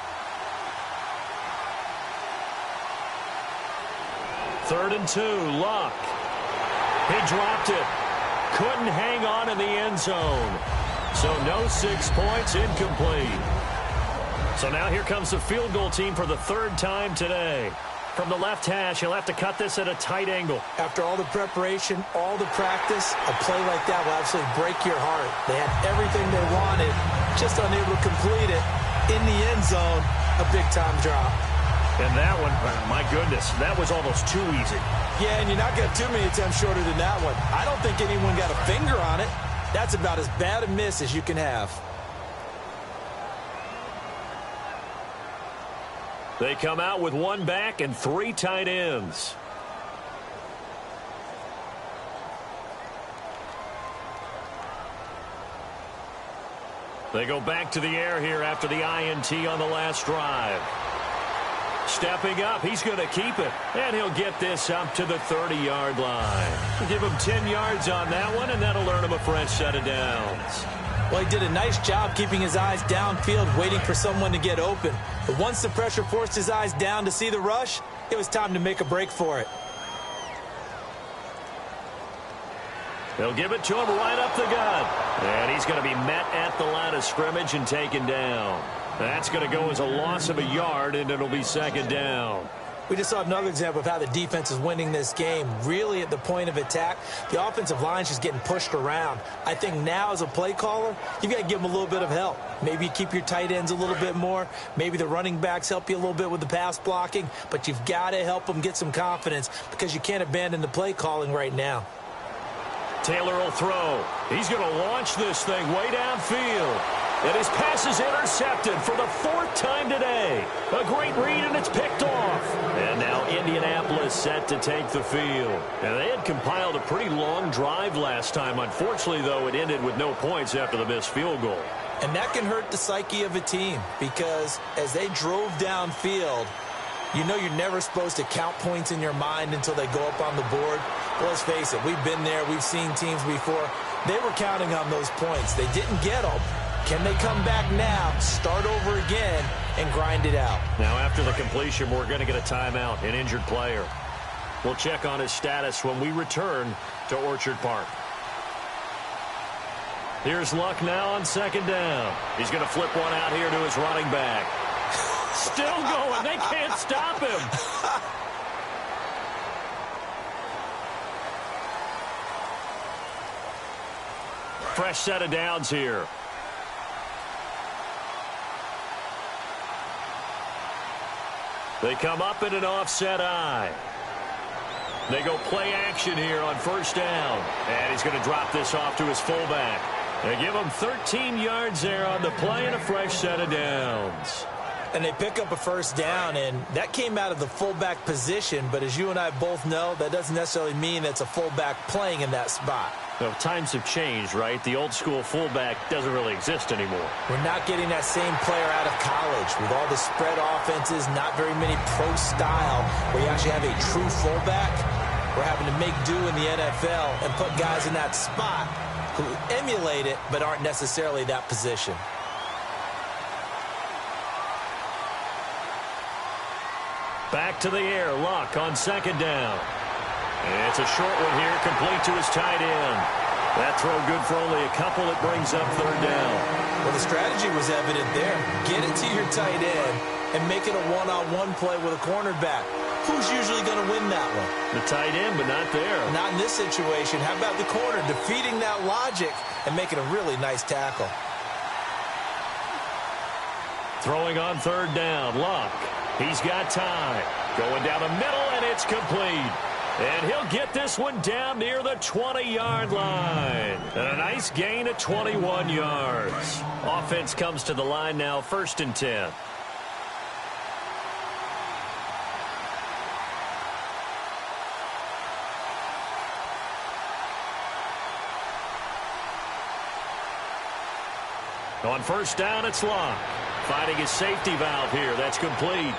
3rd and 2, Locke. He dropped it. Couldn't hang on in the end zone. So no 6 points, incomplete. So now here comes the field goal team for the 3rd time today. From the left hash, he'll have to cut this at a tight angle. After all the preparation, all the practice, a play like that will absolutely break your heart. They had everything they wanted, just unable to complete it. In the end zone, a big-time drop. And that one, my goodness, that was almost too easy. Yeah, and you're not getting too many attempts shorter than that one. I don't think anyone got a finger on it. That's about as bad a miss as you can have. They come out with 1 back and 3 tight ends. They go back to the air here after the INT on the last drive. Stepping up, he's going to keep it. And he'll get this up to the 30-yard line. We'll give him 10 yards on that one, and that'll earn him a fresh set of downs. Well, he did a nice job keeping his eyes downfield, waiting for someone to get open. But once the pressure forced his eyes down to see the rush, it was time to make a break for it. They'll give it to him right up the gut. And he's going to be met at the line of scrimmage and taken down. That's going to go as a loss of a yard, and it'll be 2nd down. We just saw another example of how the defense is winning this game. Really at the point of attack, the offensive line's just getting pushed around. I think now as a play caller, you've got to give them a little bit of help. Maybe you keep your tight ends a little bit more. Maybe the running backs help you a little bit with the pass blocking. But you've got to help them get some confidence because you can't abandon the play calling right now. Taylor will throw. He's going to launch this thing way downfield. And his pass is intercepted for the 4th time today. A great read, and it's picked off. And now Indianapolis set to take the field. And they had compiled a pretty long drive last time. Unfortunately, though, it ended with no points after the missed field goal. And that can hurt the psyche of a team because as they drove downfield, you know you're never supposed to count points in your mind until they go up on the board. But let's face it, we've been there. We've seen teams before. They were counting on those points. They didn't get them. Can they come back now, start over again, and grind it out? Now, after the completion, we're going to get a timeout, an injured player. We'll check on his status when we return to Orchard Park. Here's Luck now on 2nd down. He's going to flip one out here to his running back. Still going. They can't stop him. Fresh set of downs here. They come up in an offset eye. They go play action here on 1st down. And he's going to drop this off to his fullback. They give him 13 yards there on the play and a fresh set of downs. And they pick up a 1st down, and that came out of the fullback position. But as you and I both know, that doesn't necessarily mean that's a fullback playing in that spot. Well, times have changed, right? The old school fullback doesn't really exist anymore. We're not getting that same player out of college with all the spread offenses, not very many pro style where you actually have a true fullback. We're having to make do in the NFL and put guys in that spot who emulate it but aren't necessarily that position. Back to the air, Luck on 2nd down. And it's a short one here, complete to his tight end. That throw good for only a couple. It brings up 3rd down. Well, the strategy was evident there. Get it to your tight end and make it a one-on-one play with a cornerback. Who's usually going to win that one? The tight end, but not there. Not in this situation. How about the corner defeating that logic and making a really nice tackle? Throwing on 3rd down, Luck. He's got time. Going down the middle, and it's complete. And he'll get this one down near the 20-yard line. And a nice gain of 21 yards. Offense comes to the line now, 1st and 10. On 1st down, it's Luck. Finding his safety valve here. That's complete.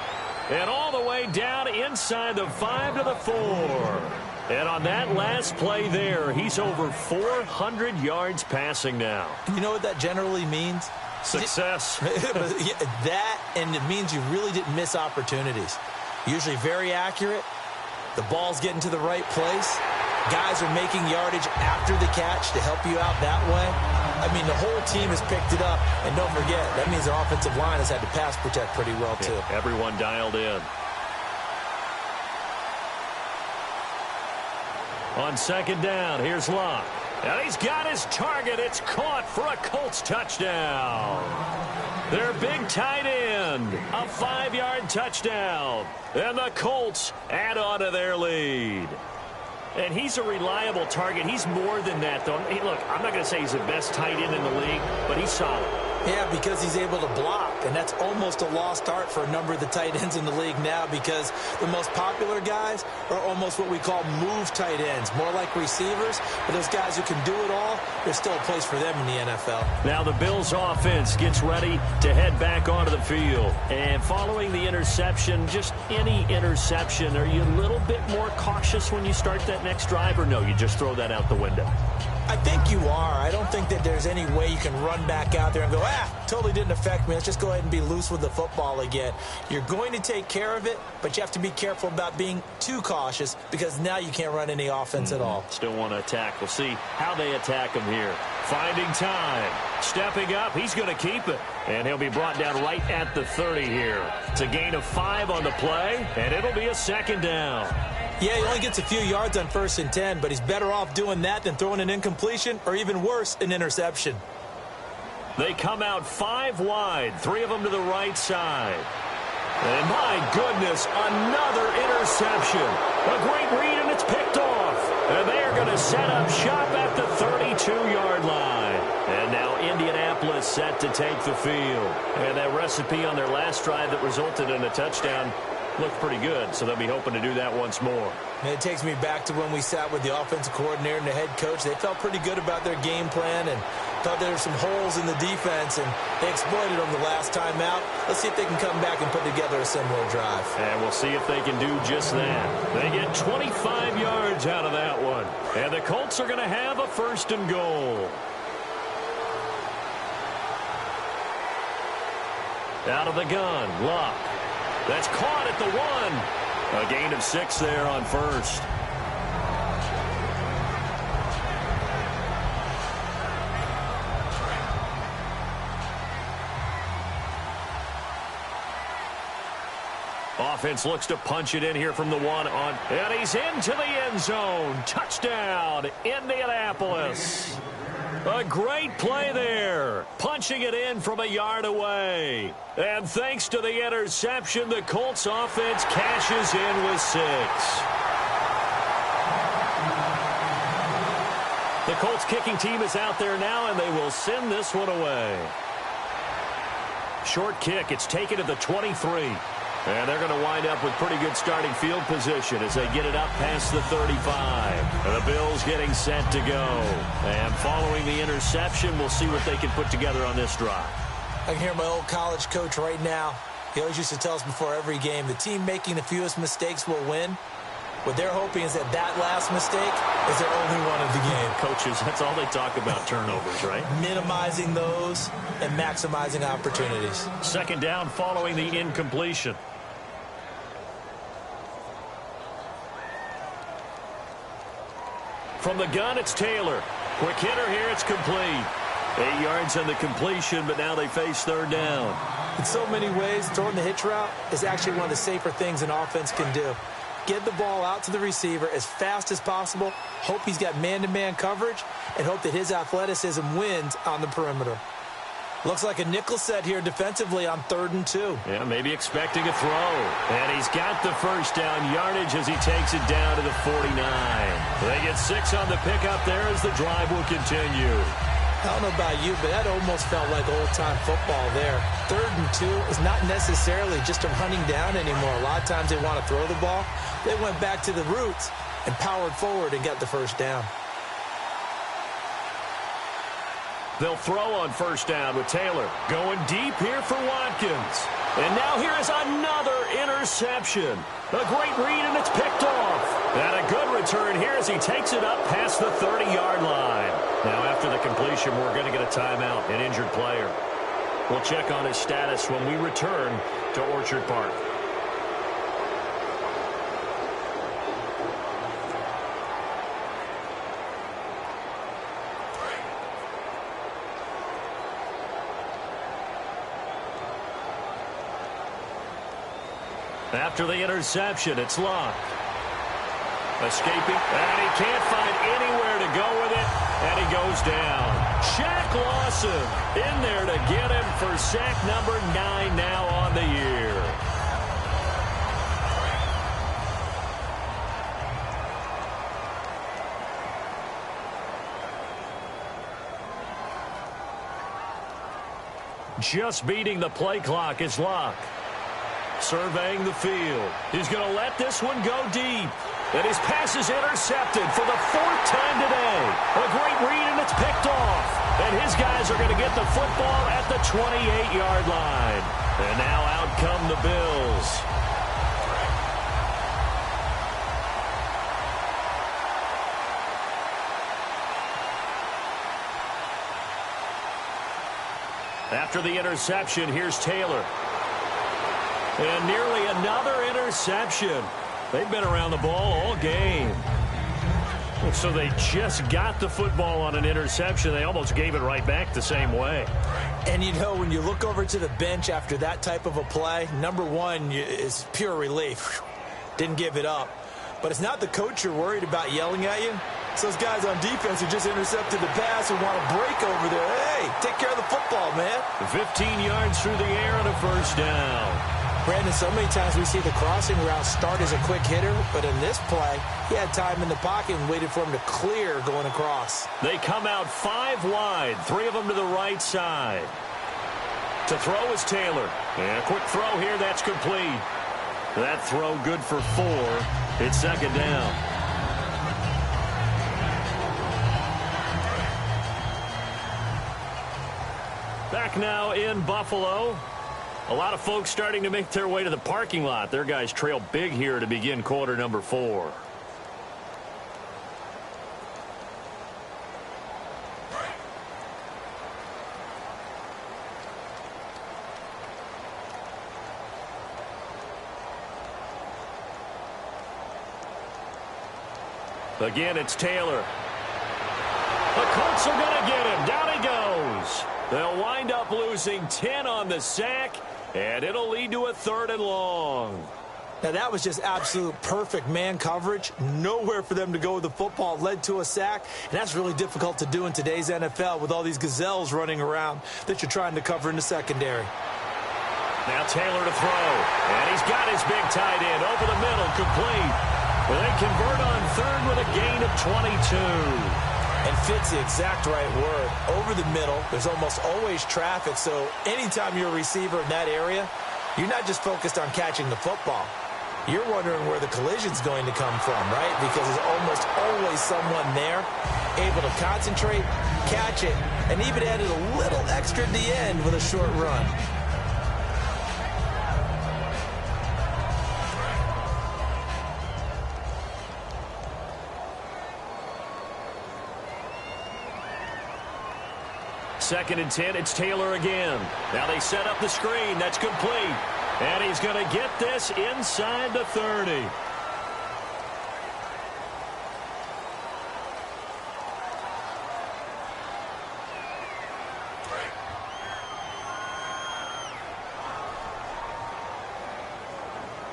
And all the way down inside the 5 to the 4. And on that last play there, he's over 400 yards passing now. You know what that generally means? Success. That, and it means you really didn't miss opportunities. Usually very accurate. The ball's getting to the right place. Guys are making yardage after the catch to help you out that way. I mean, the whole team has picked it up. And don't forget, that means the offensive line has had to pass protect pretty well, too. Yeah, everyone dialed in. On 2nd down, here's Luck. And he's got his target. It's caught for a Colts touchdown. Their big tight end, a 5-yard touchdown. And the Colts add on to their lead. And he's a reliable target. He's more than that, though. Hey, look, I'm not going to say he's the best tight end in the league, but he's solid. Yeah, because he's able to block, and that's almost a lost art for a number of the tight ends in the league now because the most popular guys are almost what we call move tight ends, more like receivers. But those guys who can do it all, there's still a place for them in the NFL. Now the Bills' offense gets ready to head back onto the field. And following the interception, just any interception, are you a little bit more cautious when you start that next drive, or no, you just throw that out the window? I think you are. I don't think that there's any way you can run back out there and go, totally didn't affect me. Let's just go ahead and be loose with the football again. You're going to take care of it, but you have to be careful about being too cautious because now you can't run any offense at all. Still want to attack. We'll see how they attack him here. Finding time. Stepping up. He's going to keep it. And he'll be brought down right at the 30 here. It's a gain of 5 on the play, and it'll be a 2nd down. Yeah, he only gets a few yards on 1st and 10, but he's better off doing that than throwing an incompletion or even worse, an interception. They come out 5 wide, 3 of them to the right side. And my goodness, another interception. A great read, and it's picked off. And they are going to set up shop at the 32-yard line. And now Indianapolis is set to take the field. And that recipe on their last drive that resulted in a touchdown looked pretty good, so they'll be hoping to do that once more. And it takes me back to when we sat with the offensive coordinator and the head coach. They felt pretty good about their game plan and thought there were some holes in the defense, and they exploited them the last time out. Let's see if they can come back and put together a similar drive. And we'll see if they can do just that. They get 25 yards out of that one. And the Colts are going to have a 1st and goal. Out of the gun, Luck. That's caught at the 1. A gain of 6 there on 1st. Offense looks to punch it in here from the 1 on. And he's into the end zone. Touchdown, Indianapolis. A great play there. Punching it in from a yard away. And thanks to the interception, the Colts offense cashes in with 6. The Colts kicking team is out there now, and they will send this one away. Short kick. It's taken to the 23. And they're going to wind up with pretty good starting field position as they get it up past the 35. And the Bills getting set to go. And following the interception, we'll see what they can put together on this drive. I can hear my old college coach right now. He always used to tell us before every game, the team making the fewest mistakes will win. What they're hoping is that last mistake is their only one of the game. Coaches, that's all they talk about, turnovers, right? Minimizing those and maximizing opportunities. 2nd down following the incompletion. From the gun, it's Taylor. Quick hitter here, it's complete. 8 yards on the completion, but now they face 3rd down. In so many ways, throwing the hitch route is actually one of the safer things an offense can do. Get the ball out to the receiver as fast as possible, hope he's got man-to-man coverage, and hope that his athleticism wins on the perimeter. Looks like a nickel set here defensively on 3rd and 2. Yeah, maybe expecting a throw. And he's got the 1st down yardage as he takes it down to the 49. They get 6 on the pickup there as the drive will continue. I don't know about you, but that almost felt like old-time football there. 3rd and 2 is not necessarily just a hunting down anymore. A lot of times they want to throw the ball. They went back to the roots and powered forward and got the 1st down. They'll throw on 1st down with Taylor. Going deep here for Watkins. And now here is another interception. A great read, and it's picked off. And a good return here as he takes it up past the 30-yard line. Now, after the completion, we're going to get a timeout, an injured player. We'll check on his status when we return to Orchard Park. After the interception, it's Luck. Escaping, and he can't find anywhere to go with it, and he goes down. Shaq Lawson in there to get him for sack number 9 now on the year. Just beating the play clock is Luck. Surveying the field. He's going to let this one go deep. And his pass is intercepted for the 4th time today. A great read, and it's picked off. And his guys are going to get the football at the 28-yard line. And now out come the Bills. After the interception, here's Taylor. And nearly another interception. They've been around the ball all game. So they just got the football on an interception. They almost gave it right back the same way. And, you know, when you look over to the bench after that type of a play, number one is pure relief. Didn't give it up. But it's not the coach you're worried about yelling at you. It's those guys on defense who just intercepted the pass who want to break over there. Hey, take care of the football, man. 15 yards through the air and a 1st down. Brandon, so many times we see the crossing route start as a quick hitter, but in this play, he had time in the pocket and waited for him to clear going across. They come out 5 wide, 3 of them to the right side. To throw is Taylor. And a quick throw here, that's complete. That throw good for 4. It's second down. Back now in Buffalo. A lot of folks starting to make their way to the parking lot. Their guys trail big here to begin quarter number 4. Again, it's Taylor. The Colts are going to get him. Down he goes. They'll wind up losing 10 on the sack, and it'll lead to a 3rd and long. Now, that was just absolute perfect man coverage. Nowhere for them to go with the football. Led to a sack, and that's really difficult to do in today's NFL with all these gazelles running around that you're trying to cover in the secondary. Now Taylor to throw, and he's got his big tight end over the middle, complete. Well, they convert on 3rd with a gain of 22. And fits the exact right word. Over the middle, there's almost always traffic, so anytime you're a receiver in that area, you're not just focused on catching the football. You're wondering where the collision's going to come from, right? Because there's almost always someone there able to concentrate, catch it, and even added a little extra at the end with a short run. Second and 10, it's Taylor again. Now they set up the screen. That's complete. And he's going to get this inside the 30.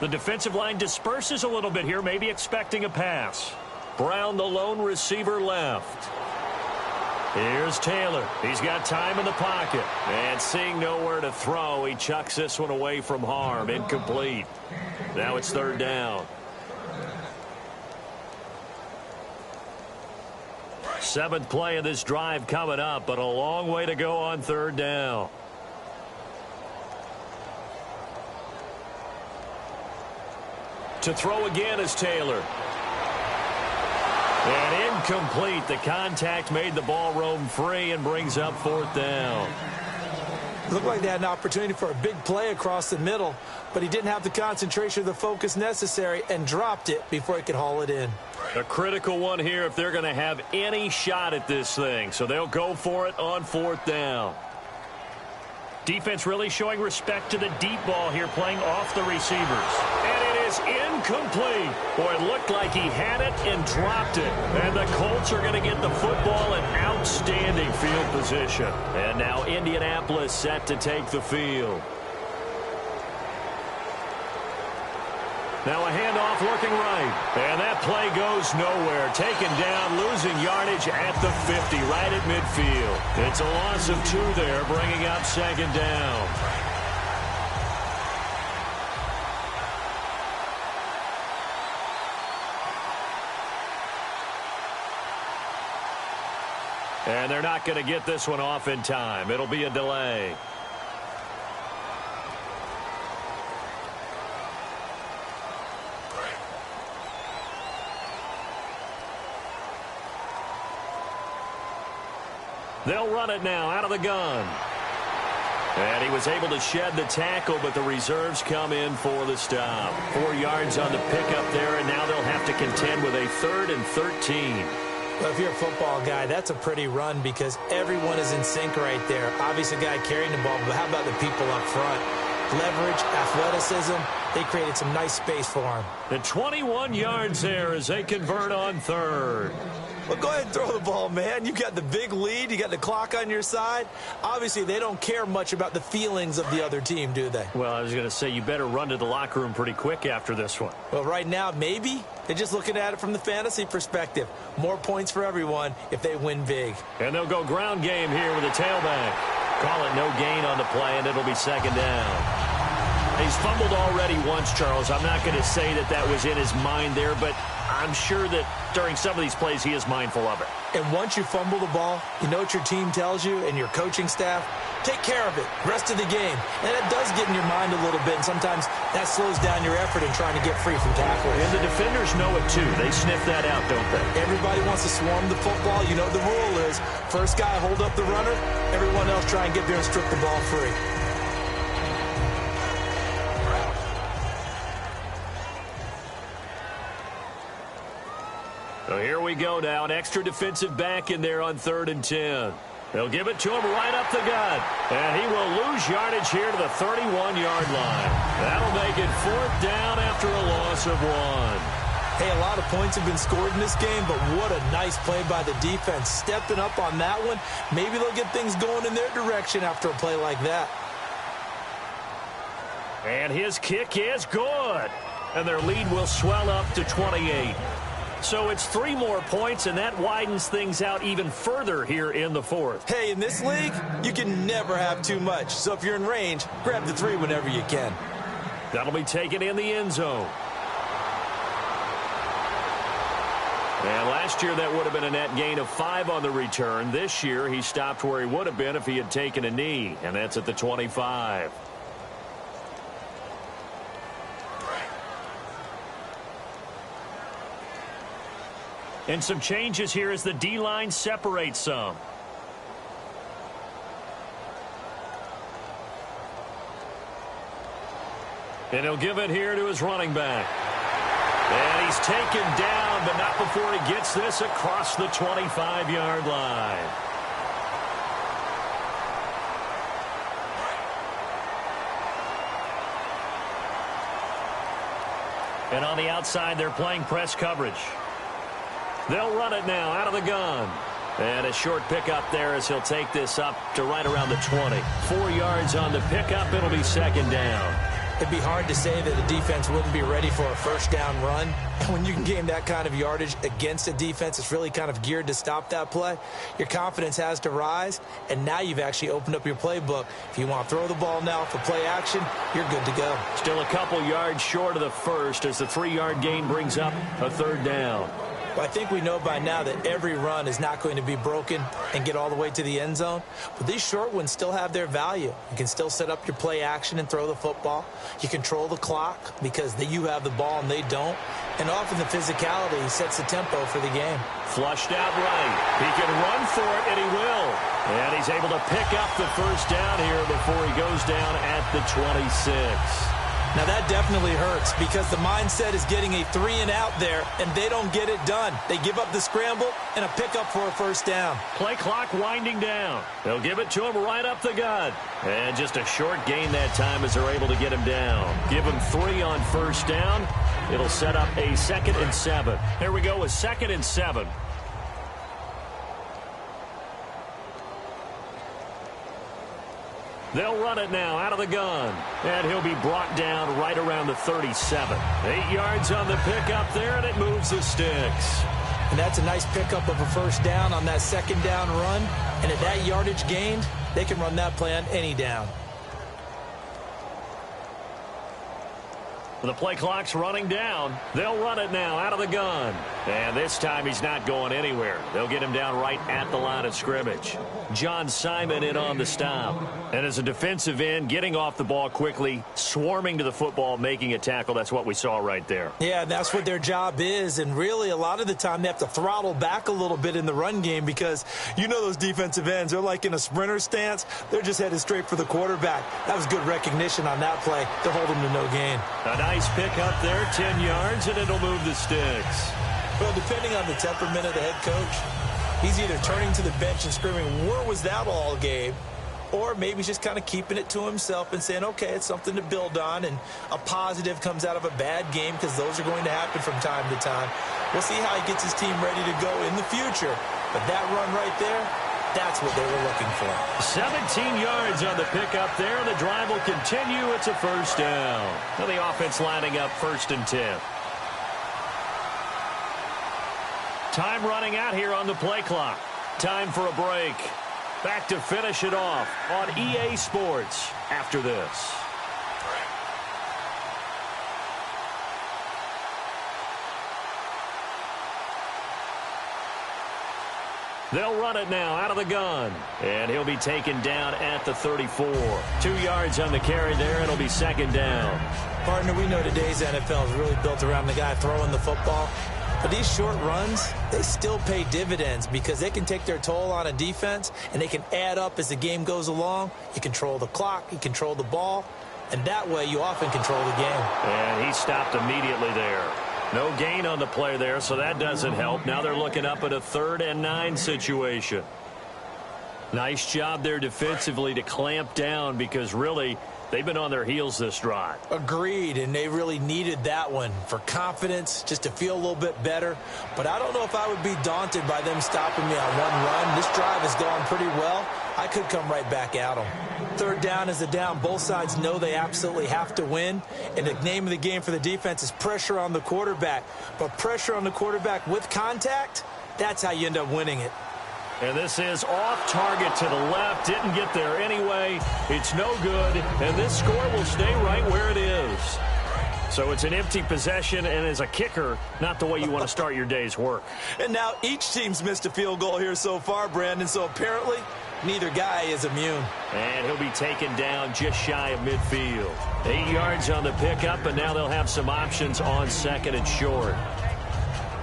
The defensive line disperses a little bit here, maybe expecting a pass. Brown, the lone receiver, left. Here's Taylor. He's got time in the pocket. And seeing nowhere to throw, he chucks this one away from harm. Incomplete. Now it's 3rd down. 7th play of this drive coming up, but a long way to go on 3rd down. To throw again is Taylor. And incomplete. The contact made the ball roam free and brings up 4th down. Looked like they had an opportunity for a big play across the middle, but he didn't have the concentration or the focus necessary and dropped it before he could haul it in. A critical one here if they're going to have any shot at this thing. So they'll go for it on 4th down. Defense really showing respect to the deep ball here, playing off the receivers. And it is incomplete. Boy, it looked like he had it and dropped it. And the Colts are going to get the football in outstanding field position. And now Indianapolis set to take the field. Now a handoff looking right. And that play goes nowhere. Taken down, losing yardage at the 50, right at midfield. It's a loss of 2 there, bringing up 2nd down. And they're not going to get this one off in time. It'll be a delay. They'll run it now out of the gun. And he was able to shed the tackle, but the reserves come in for the stop. 4 yards on the pickup there, and now they'll have to contend with a 3rd and 13. Well, if you're a football guy, that's a pretty run because everyone is in sync right there. Obviously, the guy carrying the ball, but how about the people up front? Leverage, athleticism, they created some nice space for him. The 21 yards there as they convert on 3rd. Well, go ahead and throw the ball, man. You got the big lead. You got the clock on your side. Obviously, they don't care much about the feelings of the other team, do they? Well, I was going to say, you better run to the locker room pretty quick after this one. Well, right now, maybe. They're just looking at it from the fantasy perspective. More points for everyone if they win big. And they'll go ground game here with a tailback. Call it no gain on the play, and it'll be 2nd down. He's fumbled already once, Charles. I'm not going to say that that was in his mind there, but I'm sure that during some of these plays he is mindful of it. And once you fumble the ball, you know what your team tells you and your coaching staff? Take care of it. Rest of the game. And it does get in your mind a little bit, and sometimes that slows down your effort in trying to get free from tackles. And the defenders know it too. They sniff that out, don't they? Everybody wants to swarm the football. You know the rule is first guy hold up the runner, everyone else try and get there and strip the ball free. So here we go now. An extra defensive back in there on 3rd and 10. They'll give it to him right up the gut. And he will lose yardage here to the 31-yard line. That'll make it 4th down after a loss of 1. Hey, a lot of points have been scored in this game, but what a nice play by the defense. Stepping up on that one. Maybe they'll get things going in their direction after a play like that. And his kick is good. And their lead will swell up to 28. So it's 3 more points, and that widens things out even further here in the 4th. Hey, in this league, you can never have too much. So if you're in range, grab the 3 whenever you can. That'll be taken in the end zone. And last year, that would have been a net gain of 5 on the return. This year, he stopped where he would have been if he had taken a knee, and that's at the 25. And some changes here as the D-line separates some. And he'll give it here to his running back. And he's taken down, but not before he gets this across the 25-yard line. And on the outside, they're playing press coverage. They'll run it now out of the gun. And a short pickup there as he'll take this up to right around the 20. 4 yards on the pickup. It'll be 2nd down. It'd be hard to say that the defense wouldn't be ready for a first down run. And when you can gain that kind of yardage against a defense, it's really kind of geared to stop that play. Your confidence has to rise, and now you've actually opened up your playbook. If you want to throw the ball now for play action, you're good to go. Still a couple yards short of the first as the 3-yard gain brings up a 3rd down. Well, I think we know by now that every run is not going to be broken and get all the way to the end zone. But these short ones still have their value. You can still set up your play action and throw the football. You control the clock because you have the ball and they don't. And often the physicality sets the tempo for the game. Flushed out right. He can run for it, and he will. And he's able to pick up the first down here before he goes down at the 26. Now, that definitely hurts because the mindset is getting a 3-and-out there, and they don't get it done. They give up the scramble and a pickup for a first down. Play clock winding down. They'll give it to him right up the gut. And just a short gain that time as they're able to get him down. Give him 3 on first down. It'll set up a 2nd and 7. There we go, a 2nd and 7. They'll run it now out of the gun. And he'll be brought down right around the 37. 8 yards on the pickup there, and it moves the sticks. And that's a nice pickup of a first down on that 2nd down run. And at that yardage gained, they can run that play on any down. The play clock's running down. They'll run it now out of the gun. And this time he's not going anywhere. They'll get him down right at the line of scrimmage. John Simon in on the stop. And as a defensive end, getting off the ball quickly, swarming to the football, making a tackle. That's what we saw right there. Yeah, that's what their job is. And really, a lot of the time, they have to throttle back a little bit in the run game because you know those defensive ends, they're like in a sprinter stance. They're just headed straight for the quarterback. That was good recognition on that play to hold him to no gain. A nice pick up there, 10 yards, and it'll move the sticks. Well, depending on the temperament of the head coach, he's either turning to the bench and screaming, where was that all game? Or maybe he's just kind of keeping it to himself and saying, okay, it's something to build on, and a positive comes out of a bad game because those are going to happen from time to time. We'll see how he gets his team ready to go in the future. But that run right there, that's what they were looking for. 17 yards on the pickup there. The drive will continue. It's a first down. Now the offense lining up 1st and 10. Time running out here on the play clock. Time for a break. Back to finish it off on EA Sports after this. They'll run it now out of the gun. And he'll be taken down at the 34. 2 yards on the carry there. It'll be second down. Partner, we know today's NFL is really built around the guy throwing the football. But these short runs, they still pay dividends because they can take their toll on a defense, and they can add up as the game goes along. You control the clock, you control the ball, and that way you often control the game. And he stopped immediately there. No gain on the play there, so that doesn't help. Now they're looking up at a 3rd and 9 situation. Nice job there defensively to clamp down because really they've been on their heels this drive. Agreed, and they really needed that one for confidence, just to feel a little bit better. But I don't know if I would be daunted by them stopping me on one run. This drive has gone pretty well. I could come right back at them. 3rd down is a down. Both sides know they absolutely have to win. And the name of the game for the defense is pressure on the quarterback. But pressure on the quarterback with contact, that's how you end up winning it. And this is off target to the left. Didn't get there anyway. It's no good. And this score will stay right where it is. So it's an empty possession, and as a kicker, not the way you want to start your day's work. And now each team's missed a field goal here so far, Brandon. So apparently, neither guy is immune. And he'll be taken down just shy of midfield. 8 yards on the pickup, and now they'll have some options on 2nd and short.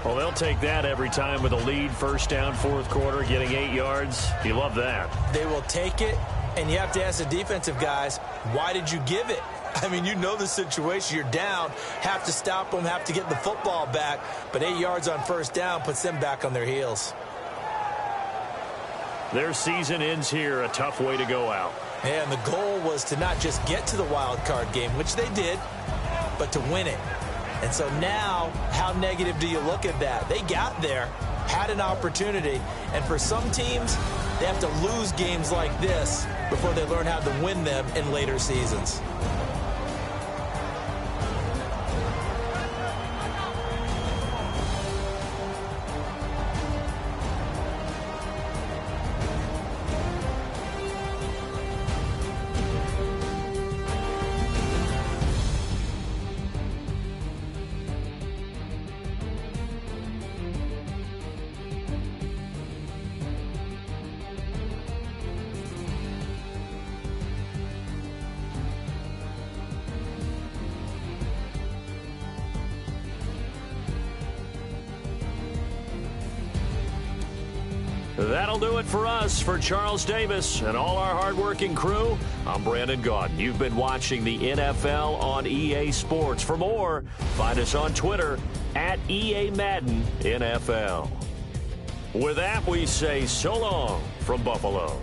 Well, they'll take that every time with a lead. 1st down, 4th quarter, getting 8 yards. You love that. They will take it, and you have to ask the defensive guys, why did you give it? I mean, you know the situation. You're down, have to stop them, have to get the football back. But 8 yards on 1st down puts them back on their heels. Their season ends here, a tough way to go out. And the goal was to not just get to the wild card game, which they did, but to win it. And so now, how negative do you look at that? They got there, had an opportunity, and for some teams, they have to lose games like this before they learn how to win them in later seasons. That'll do it for us. For Charles Davis and all our hardworking crew, I'm Brandon Gaudin. You've been watching the NFL on EA Sports. For more, find us on Twitter at EA Madden NFL. With that, we say so long from Buffalo.